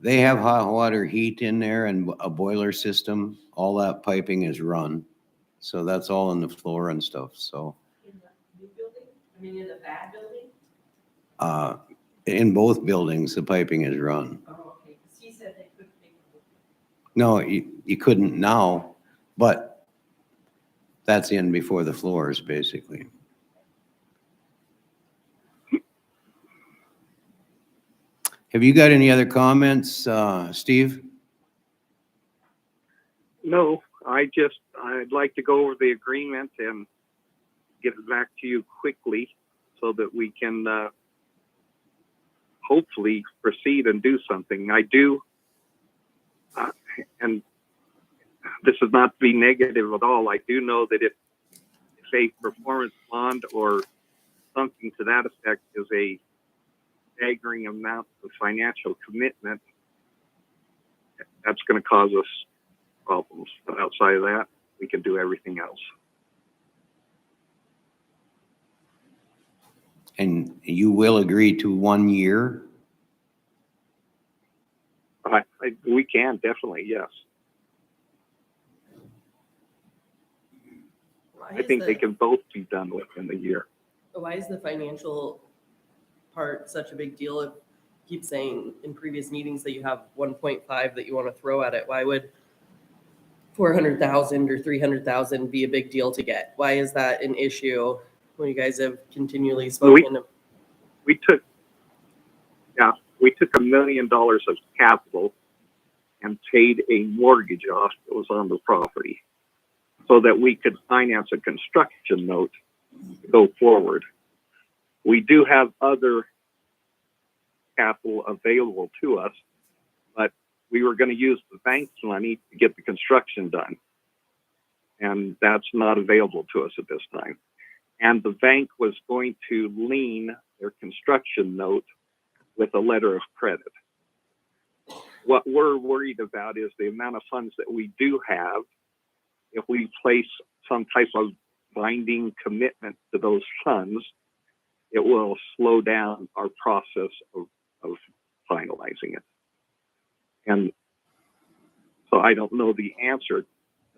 They have hot water heat in there and a boiler system. All that piping is run. So that's all in the floor and stuff, so. In the new building? I mean, in the bad building? In both buildings, the piping is run. Oh, okay, because he said they couldn't make it. No, you couldn't now, but that's in before the floors, basically. Have you got any other comments, Steve? No, I'd like to go over the agreement and get it back to you quickly so that we can hopefully proceed and do something. I do, and this is not to be negative at all. I do know that if a performance bond or something to that effect is a staggering amount of financial commitment, that's going to cause us problems. But outside of that, we can do everything else. And you will agree to 1 year? We can, definitely, yes. I think they can both be done within the year. Why is the financial part such a big deal? keep saying in previous meetings that you have 1.5 that you want to throw at it. Why would 400,000 or 300,000 be a big deal to get? Why is that an issue when you guys have continually spoken? We took $1 million of capital and paid a mortgage off that was on the property so that we could finance a construction note to go forward. We do have other capital available to us, but we were going to use the bank's money to get the construction done. And that's not available to us at this time. And the bank was going to lien their construction note with a letter of credit. What we're worried about is the amount of funds that we do have. If we place some type of binding commitment to those funds, it will slow down our process of finalizing it. And so I don't know the answer to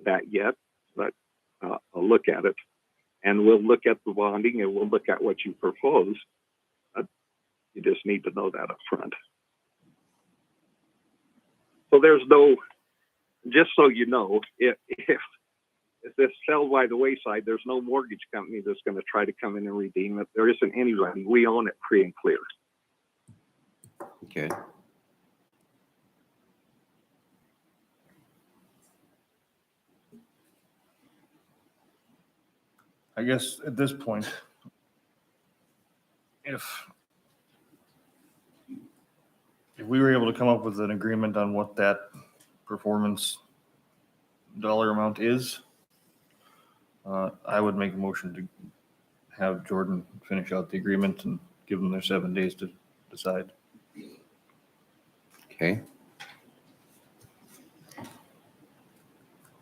that yet, but I'll look at it. And we'll look at the bonding and we'll look at what you propose. You just need to know that up front. So there's no, just so you know, if this fell by the wayside, there's no mortgage company that's going to try to come in and redeem it. There isn't anybody. We own it free and clear. Okay. I guess at this point, if we were able to come up with an agreement on what that performance dollar amount is, I would make a motion to have Jordan finish out the agreement and give them their 7 days to decide. Okay.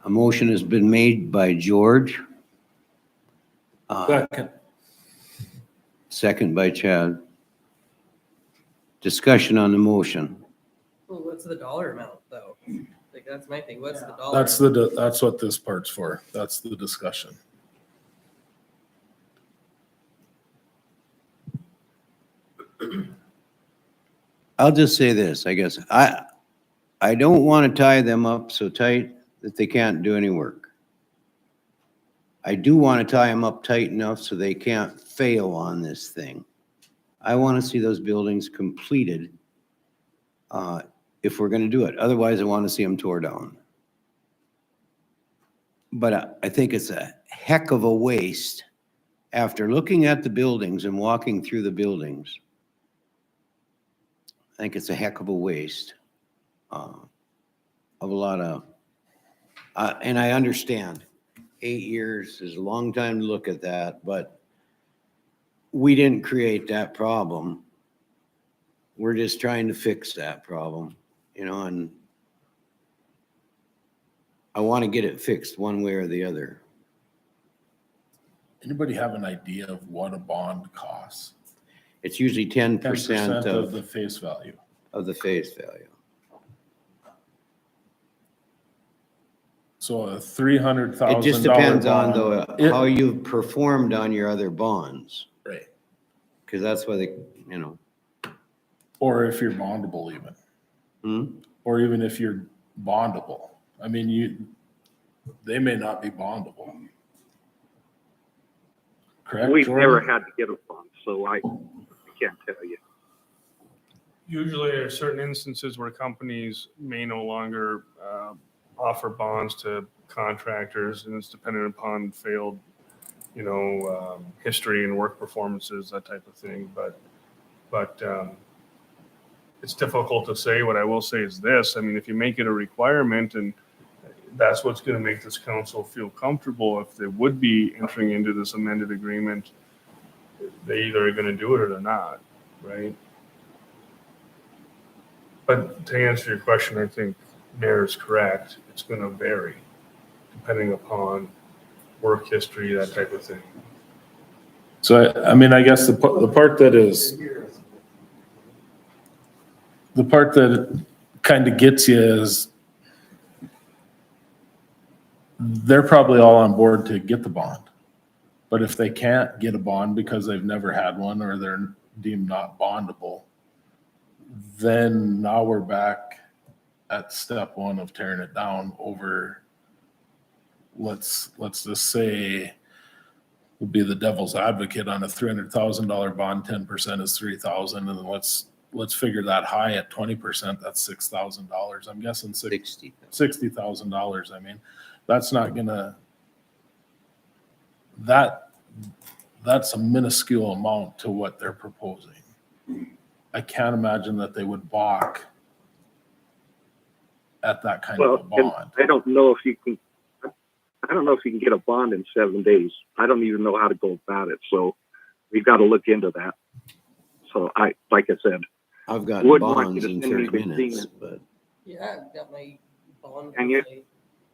A motion has been made by George. Second. Second by Chad. Discussion on the motion. Well, what's the dollar amount though? Like, that's my thing. What's the dollar? That's what this part's for. That's the discussion. I'll just say this, I guess. I don't want to tie them up so tight that they can't do any work. I do want to tie them up tight enough so they can't fail on this thing. I want to see those buildings completed if we're going to do it. Otherwise, I want to see them tore down. But I think it's a heck of a waste after looking at the buildings and walking through the buildings. I think it's a heck of a waste of a lot of, and I understand 8 years is a long time to look at that, but we didn't create that problem. We're just trying to fix that problem, you know, and I want to get it fixed one way or the other. Anybody have an idea of what a bond costs? It's usually 10% 10% of of the face value. the face value. So a $300,000. It just depends on bond, how you've performed on your other bonds, right. because that's why they, you know. Or if you're bondable even. Hmm? Or even if you're bondable. I mean, they may not be bondable. Correct? We've Jordan? never had to get a bond, so I can't tell you. Usually there are certain instances where companies may no longer offer bonds to contractors, and it's dependent upon failed, history and work performances, that type of thing. But it's difficult to say. What I will say is this: I mean, if you make it a requirement, and that's what's going to make this council feel comfortable, if they would be entering into this amended agreement, they either are going to do it or they're not, right? But to answer your question, I think Mayor is correct. It's going to vary depending upon work history, that type of thing. So, I mean, I guess the part that kind of gets you is they're probably all on board to get the bond. But if they can't get a bond because they've never had one or they're deemed not bondable, then now we're back at step one of tearing it down over, let's just say, we'll be the devil's advocate on a $300,000 bond, 10% is 3,000, and then let's figure that high at 20%, that's $6,000. I'm guessing $60,000. I mean, that's not gonna, that's a minuscule amount to what they're proposing. I can't imagine that they would balk at that kind of a Well, and bond. I don't know if you can get a bond in 7 days. I don't even know how to go about it. So we've got to look into that. So like I said, I've got Wouldn't want bonds you to in send 30 anything minutes, seen. but Yeah, I've got my bond And with you- my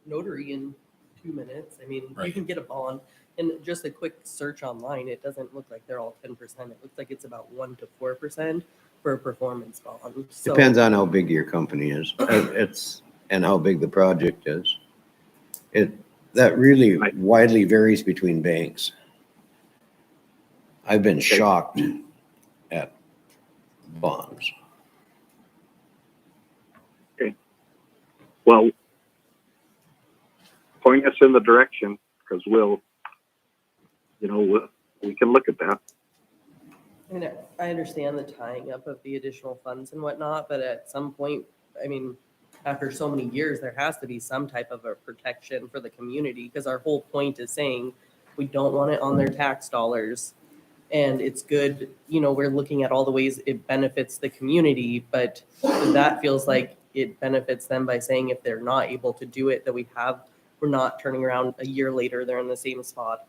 notary in 2 minutes. I mean, you Right. can get a bond, and just a quick search online, it doesn't look like they're all 10%. It looks like it's about 1 to 4% for a performance bond. So depends on how big your company is. It's, and how big the project is. That really widely varies between banks. I've been shocked at bonds. well, point us in the direction because we can look at that. I mean, I understand the tying up of the additional funds and whatnot, but at some point, I mean, after so many years, there has to be some type of a protection for the community, because our whole point is saying we don't want it on their tax dollars. And it's good, we're looking at all the ways it benefits the community, but that feels like it benefits them by saying if they're not able to do it, that we're not turning around a year later, they're in the same spot,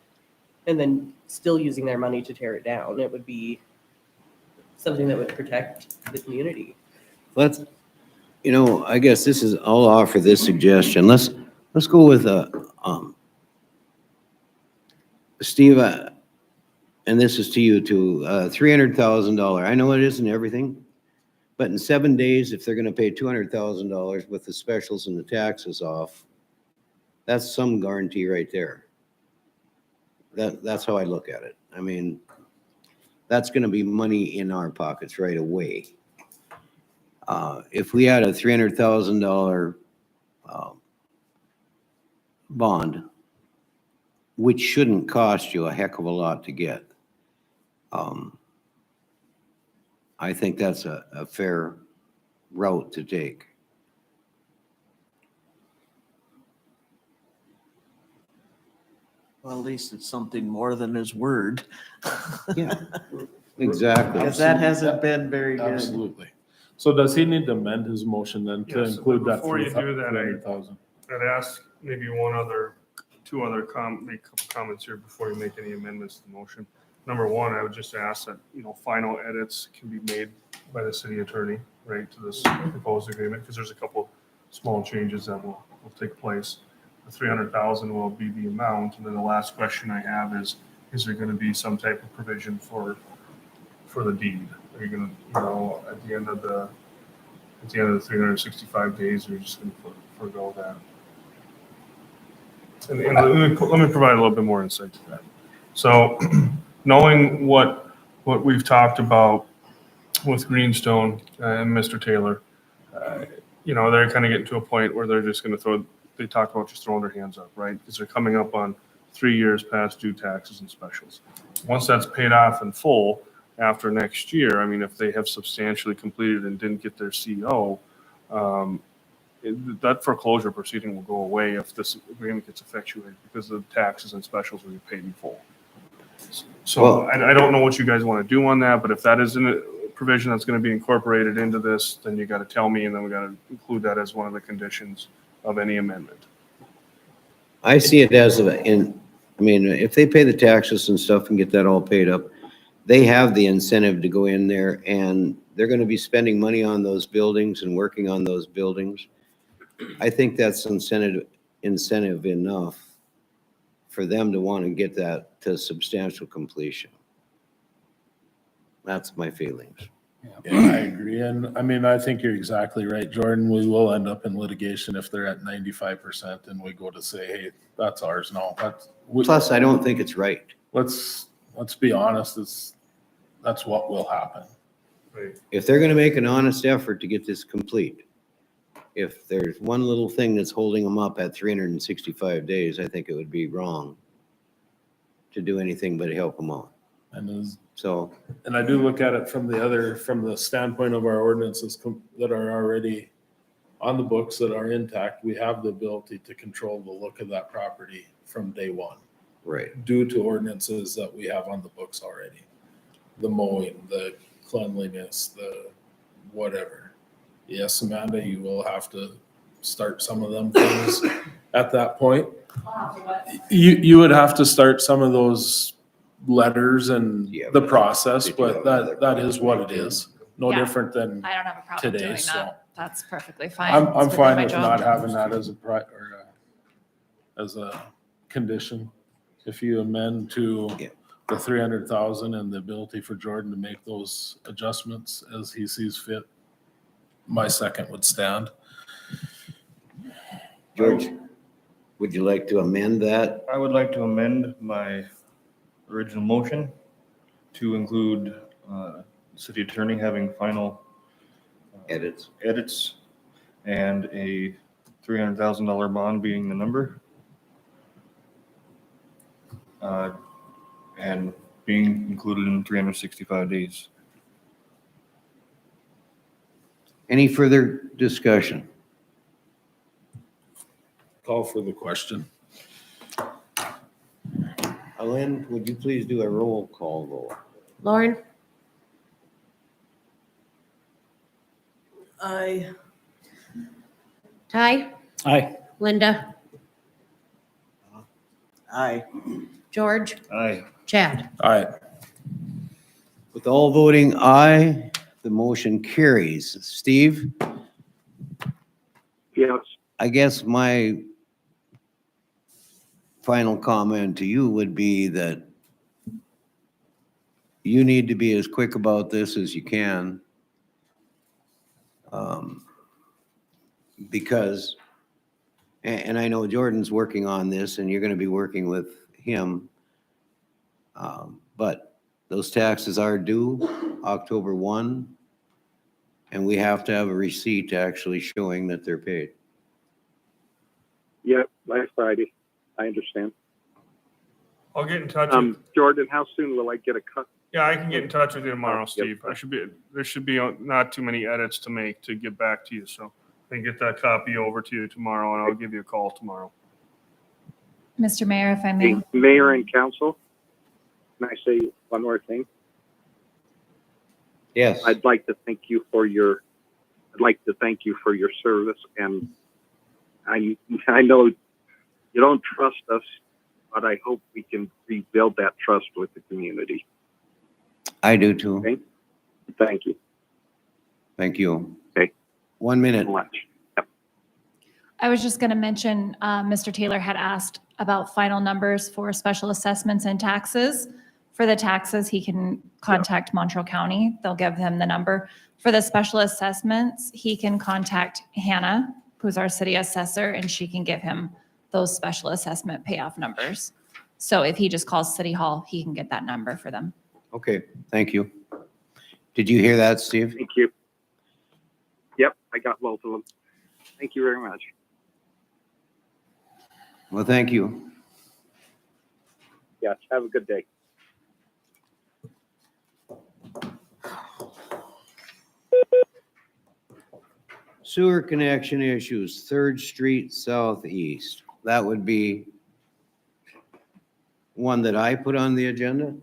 and then still using their money to tear it down. It would be something that would protect the community. I guess I'll offer this suggestion. Let's go with, Steve, and this is to you too, $300,000. I know it isn't everything, but in 7 days, if they're gonna pay $200,000 with the specials and the taxes off, that's some guarantee right there. That's how I look at it. I mean, that's gonna be money in our pockets right away. If we had a $300,000 bond, which shouldn't cost you a heck of a lot to get, I think that's a fair route to take. Well, at least it's something more than his word. Yeah, exactly. Because that hasn't been very good. Absolutely. So does he need to amend his motion then to Yes, include but that before you do that, 300,000? I'd ask maybe two other make a couple comments here before you make any amendments to the motion. Number one, I would just ask that, final edits can be made by the city attorney, right, to this proposed agreement, because there's a couple small changes that will take place. The 300,000 will be the amount, and then the last question I have is there going to be some type of provision for the deed? Are you going to, at the end of the 365 days, you're just going to forgo that? And let me provide a little bit more insight to that. So, knowing what we've talked about with Greenstone and Mr. Taylor, they're kind of getting to a point where they're just going to they talk about just throwing their hands up, right? Because they're coming up on 3 years past due taxes and specials. Once that's paid off in full after next year, I mean, if they have substantially completed and didn't get their CO, that foreclosure proceeding will go away if this agreement gets effectuated, because the taxes and specials will be paid in full. So Well- I don't know what you guys want to do on that, but if that isn't a provision that's going to be incorporated into this, then you got to tell me, and then we got to include that as one of the conditions of any amendment. I see it as if they pay the taxes and stuff and get that all paid up, they have the incentive to go in there, and they're gonna be spending money on those buildings and working on those buildings. I think that's incentive enough for them to want to get that to substantial completion. That's my feelings. Yeah, I agree. And I mean, I think you're exactly right, Jordan. We will end up in litigation if they're at 95% and we go to say, hey, that's ours now. Plus, I don't think it's right. Let's be honest, that's what will happen. Right. If they're gonna make an honest effort to get this complete, if there's one little thing that's holding them up at 365 days, I think it would be wrong to do anything but help them out. So, And I do look at it from the standpoint of our ordinances that are already on the books that are intact. We have the ability to control the look of that property from day one right. due to ordinances that we have on the books already. The mowing, the cleanliness, the whatever. Yes, Amanda, you will have to start some of them things at that point. You would have to start some of those letters and Yeah, the but process, did you but have another that is what it comment? is. No Yeah. different than I don't have a problem today, doing so. that. That's perfectly fine. I'm It's within fine my with job. not having that as as a condition. If you amend to Yeah. the 300,000 and the ability for Jordan to make those adjustments as he sees fit, my second would stand. George, would you like to amend that? I would like to amend my original motion to include city attorney having final Edits? edits and a $300,000 bond being the number. And being included in 365 days. Any further discussion? Call for the question. Lynn, would you please do a roll call vote? Lauren? Ty? Aye. Linda? Aye. George? Aye. Chad? All right. With all voting aye, the motion carries. Steve, Yes. I guess my final comment to you would be that you need to be as quick about this as you can. Because, and I know Jordan's working on this and you're gonna be working with him. But those taxes are due October 1, and we have to have a receipt actually showing that they're paid. Yeah, last Friday. I understand. I'll get in touch with, Jordan, how soon will I get a cut? yeah, I can get in touch with you tomorrow, Yep. Steve. There should be not too many edits to make to get back to you, so I can get that copy over to you tomorrow and I'll give you a call tomorrow. Mr. Mayor, if I may. Hey, Mayor and council, can I say one more thing? Yes. I'd like to thank you for your service, and I know you don't trust us, but I hope we can rebuild that trust with the community. I do too. Okay. Thank you Thank you. Okay. 1 minute. so much. I was just going to mention, Mr. Taylor had asked about final numbers for special assessments and taxes. For the taxes, he can contact Montreal County. They'll give him the number. For the special assessments, he can contact Hannah, who's our city assessor, and she can give him those special assessment payoff numbers. So if he just calls City Hall, he can get that number for them. Okay, thank you. Did you hear that, Steve? Thank you. Yep, I got both of them. Thank you very much. Well, thank you. Yes, have a good day. Sewer connection issues, 3rd Street Southeast. That would be one that I put on the agenda,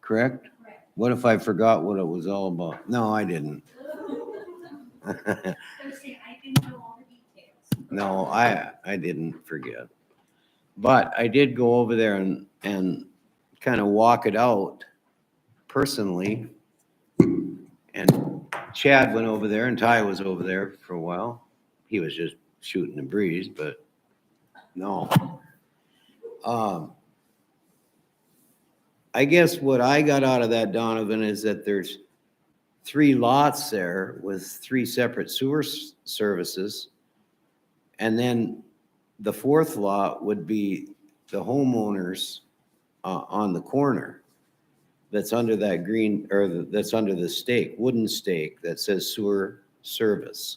correct? What if I forgot what it was all about? No, I didn't. No, I didn't forget. But I did go over there and kind of walk it out personally. And Chad went over there and Ty was over there for a while. He was just shooting the breeze, but no. I guess what I got out of that, Donovan, is that there's 3 lots there with 3 separate sewer services. And then the 4th lot would be the homeowners on the corner. that's under that green, or that's under the stake, wooden stake that says sewer service?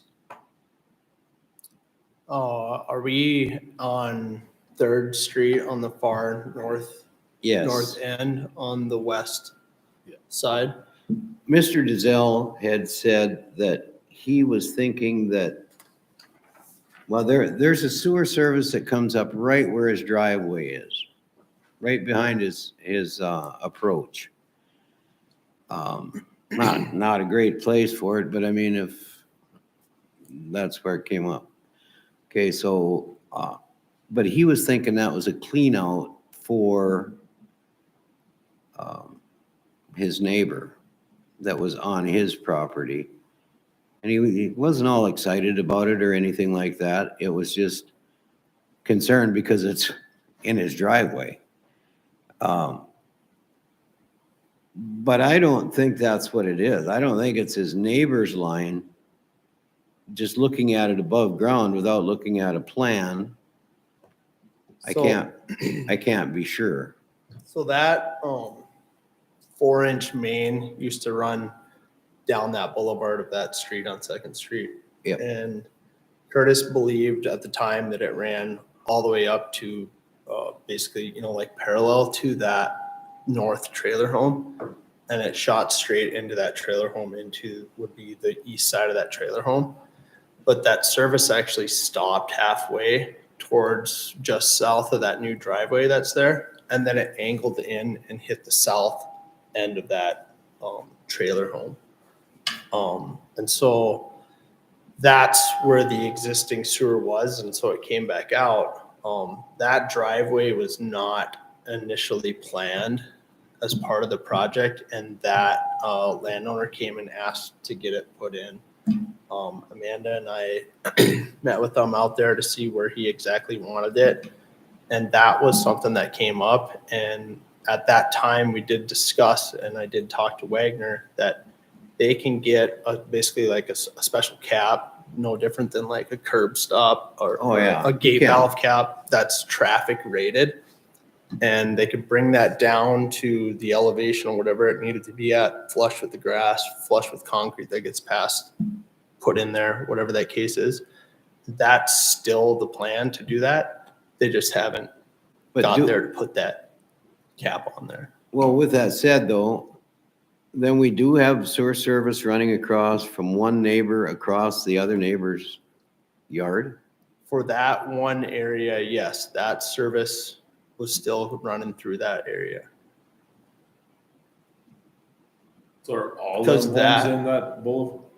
Are we on Third Street on the far north Yes. end on the west side? Mr. Dizelle had said that he was thinking that, well, there's a sewer service that comes up right where his driveway is, right behind his approach. Not a great place for it, but I mean, if that's where it came up. Okay, so, but he was thinking that was a clean out for his neighbor that was on his property. And he wasn't all excited about it or anything like that. It was just concerned because it's in his driveway. But I don't think that's what it is. I don't think it's his neighbor's line. Just looking at it above ground without looking at a plan, I can't be sure. So that 4-inch main used to run down that boulevard of that street on Second Street. Yep. And Curtis believed at the time that it ran all the way up to basically, like parallel to that north trailer home. And it shot straight into that trailer home would be the east side of that trailer home. But that service actually stopped halfway towards just south of that new driveway that's there. And then it angled in and hit the south end of that trailer home. And so that's where the existing sewer was. And so it came back out. That driveway was not initially planned as part of the project. And that landowner came and asked to get it put in. Amanda and I met with them out there to see where he exactly wanted it. And that was something that came up. And at that time we did discuss, and I did talk to Wagner, that they can get basically like a special cap, no different than like a curb stop or a gate valve cap that's traffic rated. And they could bring that down to the elevation or whatever it needed to be at, flush with the grass, flush with concrete that gets passed, put in there, whatever that case is. That's still the plan to do that. They just haven't got there to put that cap on there. Well, with that said though, then we do have sewer service running across from one neighbor across the other neighbor's yard. For that one area, yes, that service was still running through that area. So are all Because the ones in that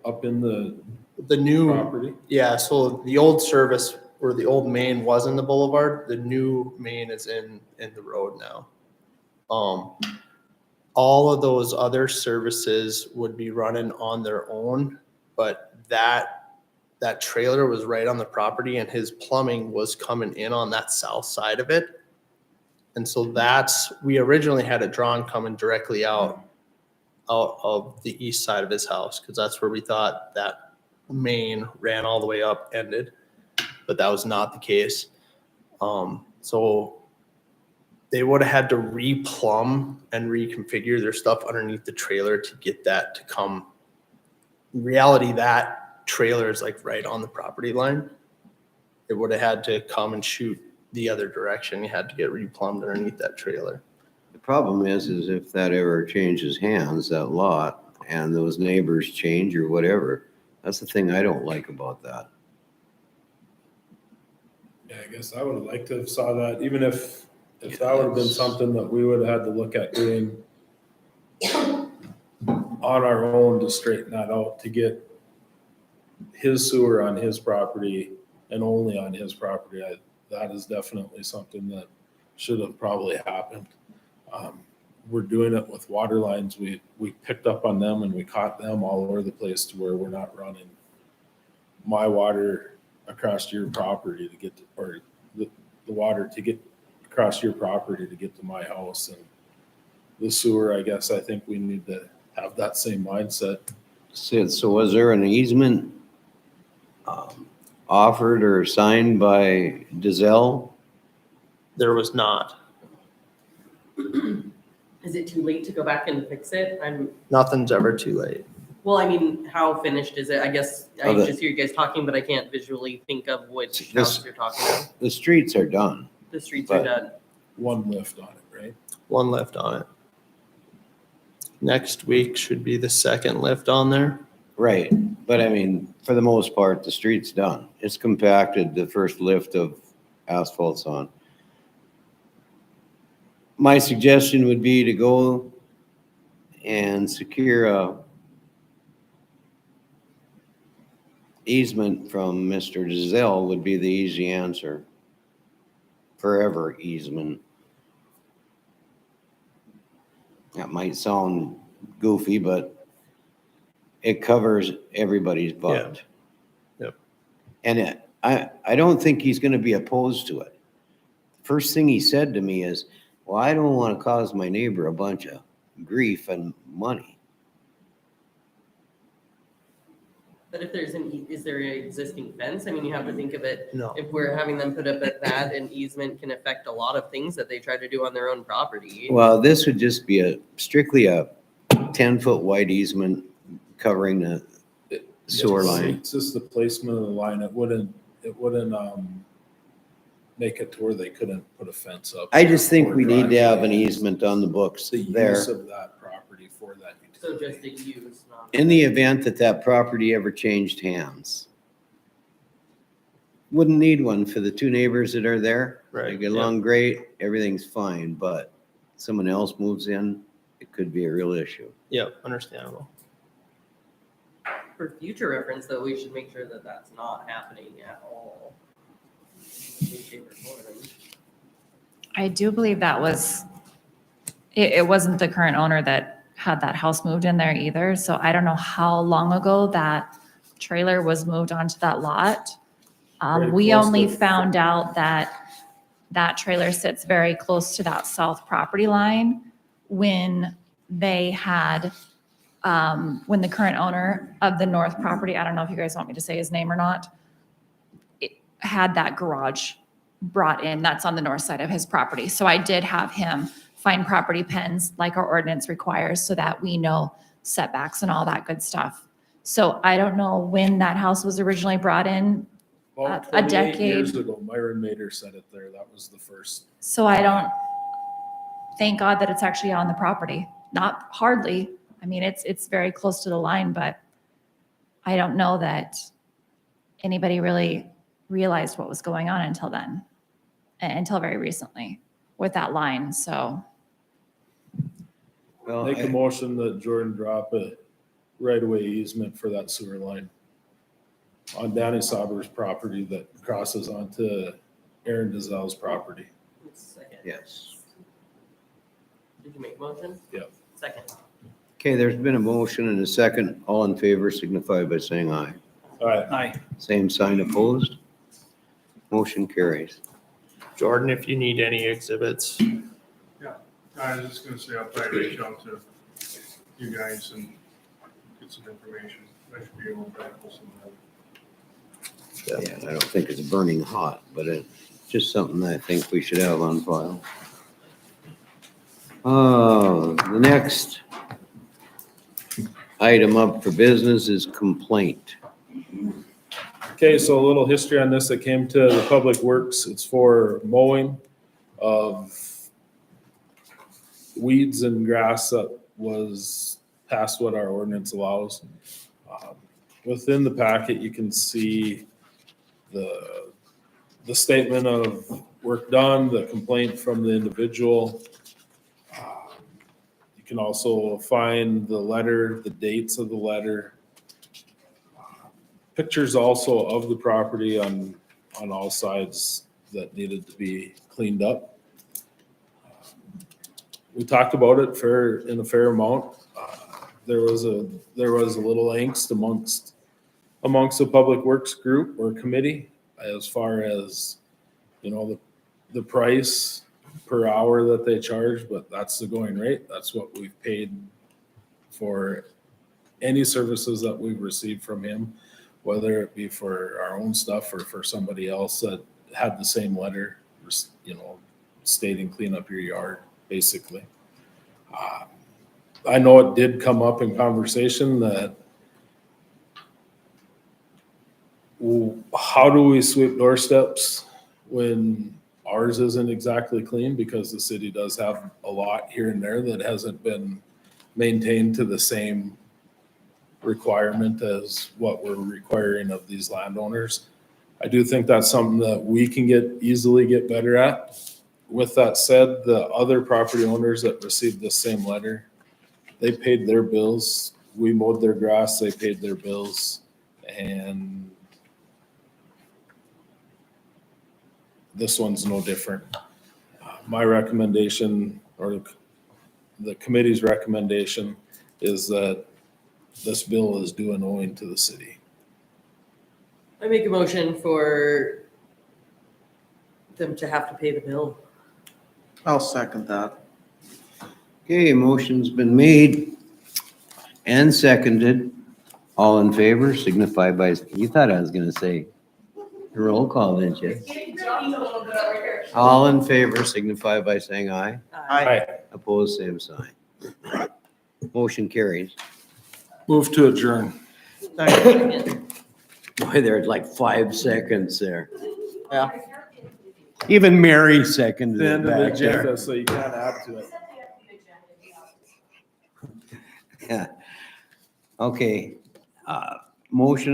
up in The new, property? yeah, so the old service or the old main was in the boulevard. The new main is in the road now. All of those other services would be running on their own, but that trailer was right on the property and his plumbing was coming in on that south side of it. And so we originally had it drawn coming directly out of the east side of his house, because that's where we thought that main ran all the way up, ended, but that was not the case. So they would have had to re-plumb and reconfigure their stuff underneath the trailer to get that to come. In reality, that trailer is like right on the property line. It would have had to come and shoot the other direction. You had to get re-plumbed underneath that trailer. The problem is if that ever changes hands, that lot, and those neighbors change or whatever, that's the thing I don't like about that. Yeah, I guess I would have liked to have saw that, even if that would have been something that we would have had to look at doing on our own to straighten that out, to get his sewer on his property and only on his property. That is definitely something that should have probably happened. We're doing it with water lines. We picked up on them and we caught them all over the place to where we're not running my water across your property to get to, or the water to get across your property to get to my house. And the sewer, I guess, I think we need to have that same mindset. So was there an easement offered or signed by Dizelle? There was not. Is it too late to go back and fix it? Nothing's ever too late. Well, I mean, how finished is it? I guess I Oh, just hear you guys talking, but I can't visually think of which This- house you're talking about. The streets are done. The streets are but- done. One lift on it, right? One lift on it. Next week should be the second lift on there. Right, but I mean, for the most part, the street's done. It's compacted, the first lift of asphalt's on. My suggestion would be to go and secure a easement from Mr. Giselle would be the easy answer. Forever easement. That might sound goofy, but it covers everybody's butt. Yep. And I don't think he's gonna be opposed to it. First thing he said to me is, well, I don't wanna cause my neighbor a bunch of grief and money. But if there's is there an existing fence? I mean, you have to think of it. No. If we're having them put up at that, an easement can affect a lot of things that they try to do on their own property. Well, this would just be strictly a 10-foot wide easement covering the sewer line. It's just the placement of the line. It wouldn't make it to where they couldn't put a fence up. I just think or we need to have an driveway. easement on the books The there. use of that property for that So utility. just the use, not. In the event that that property ever changed hands. Wouldn't need one for the two neighbors that are there. They Right. get along great, everything's fine, but someone else moves in, it could be a real issue. Yep, understandable. For future reference, though, we should make sure that that's not happening at all. Any shape or form. I do believe that was, it wasn't the current owner that had that house moved in there either. So I don't know how long ago that trailer was moved onto that lot. Very We close only to- found out that that trailer sits very close to that south property line when they had, when the current owner of the north property, I don't know if you guys want me to say his name or not, it had that garage brought in, that's on the north side of his property. So I did have him find property pins like our ordinance requires so that we know setbacks and all that good stuff. So I don't know when that house was originally brought in. About a 28 years decade. ago, Myron Mater said it there. That was the first. So I don't, thank God that it's actually on the property. Not hardly. I mean, it's very close to the line, but I don't know that anybody really realized what was going on until then, until very recently with that line. So Well, Make a motion that Jordan drop a right-of-way easement for that sewer line on Danny Sauber's property that crosses onto Aaron DeZell's property. Second. yes. Did you make a motion? Yep. Second. Okay, there's been a motion and a second. All in favor signify by saying aye. All right, Aye. Same sign opposed. Motion carries. Jordan, if you need any exhibits, I was just gonna say, I'll probably reach out to you guys and get some information. I should be able to pull some of that. Yeah, I don't think it's burning hot, but it's just something I think we should have on file. The next item up for business is complaint. okay, so a little history on this. It came to the Public Works. It's for mowing of weeds and grass that was past what our ordinance allows. Within the packet, you can see the statement of work done, the complaint from the individual. You can also find the letter, the dates of the letter. Pictures also of the property on all sides that needed to be cleaned up. We talked about it in a fair amount. There was a little angst amongst the Public Works group or committee as far as, the price per hour that they charge, but that's the going rate. That's what we've paid for any services that we've received from him, whether it be for our own stuff or for somebody else that had the same letter, stating clean up your yard, basically. I know it did come up in conversation that how do we sweep doorsteps when ours isn't exactly clean? Because the city does have a lot here and there that hasn't been maintained to the same requirement as what we're requiring of these landowners. I do think that's something that we can easily get better at. With that said, the other property owners that received the same letter, they paid their bills. We mowed their grass, they paid their bills, and this one's no different. My recommendation, or the committee's recommendation, is that this bill is due and owing to the city. I make a motion for them to have to pay the bill. I'll second that. Okay, motion's been made and seconded. All in favor signify by, you thought I was gonna say roll call, didn't you? All in favor signify by saying aye. Aye. Opposed, same sign. Motion carries. Move to adjourn. Boy, there's like 5 seconds there. Yeah. Even Mary seconded The it end of the back there. agenda, so you can't add to it. Yeah. Okay, motion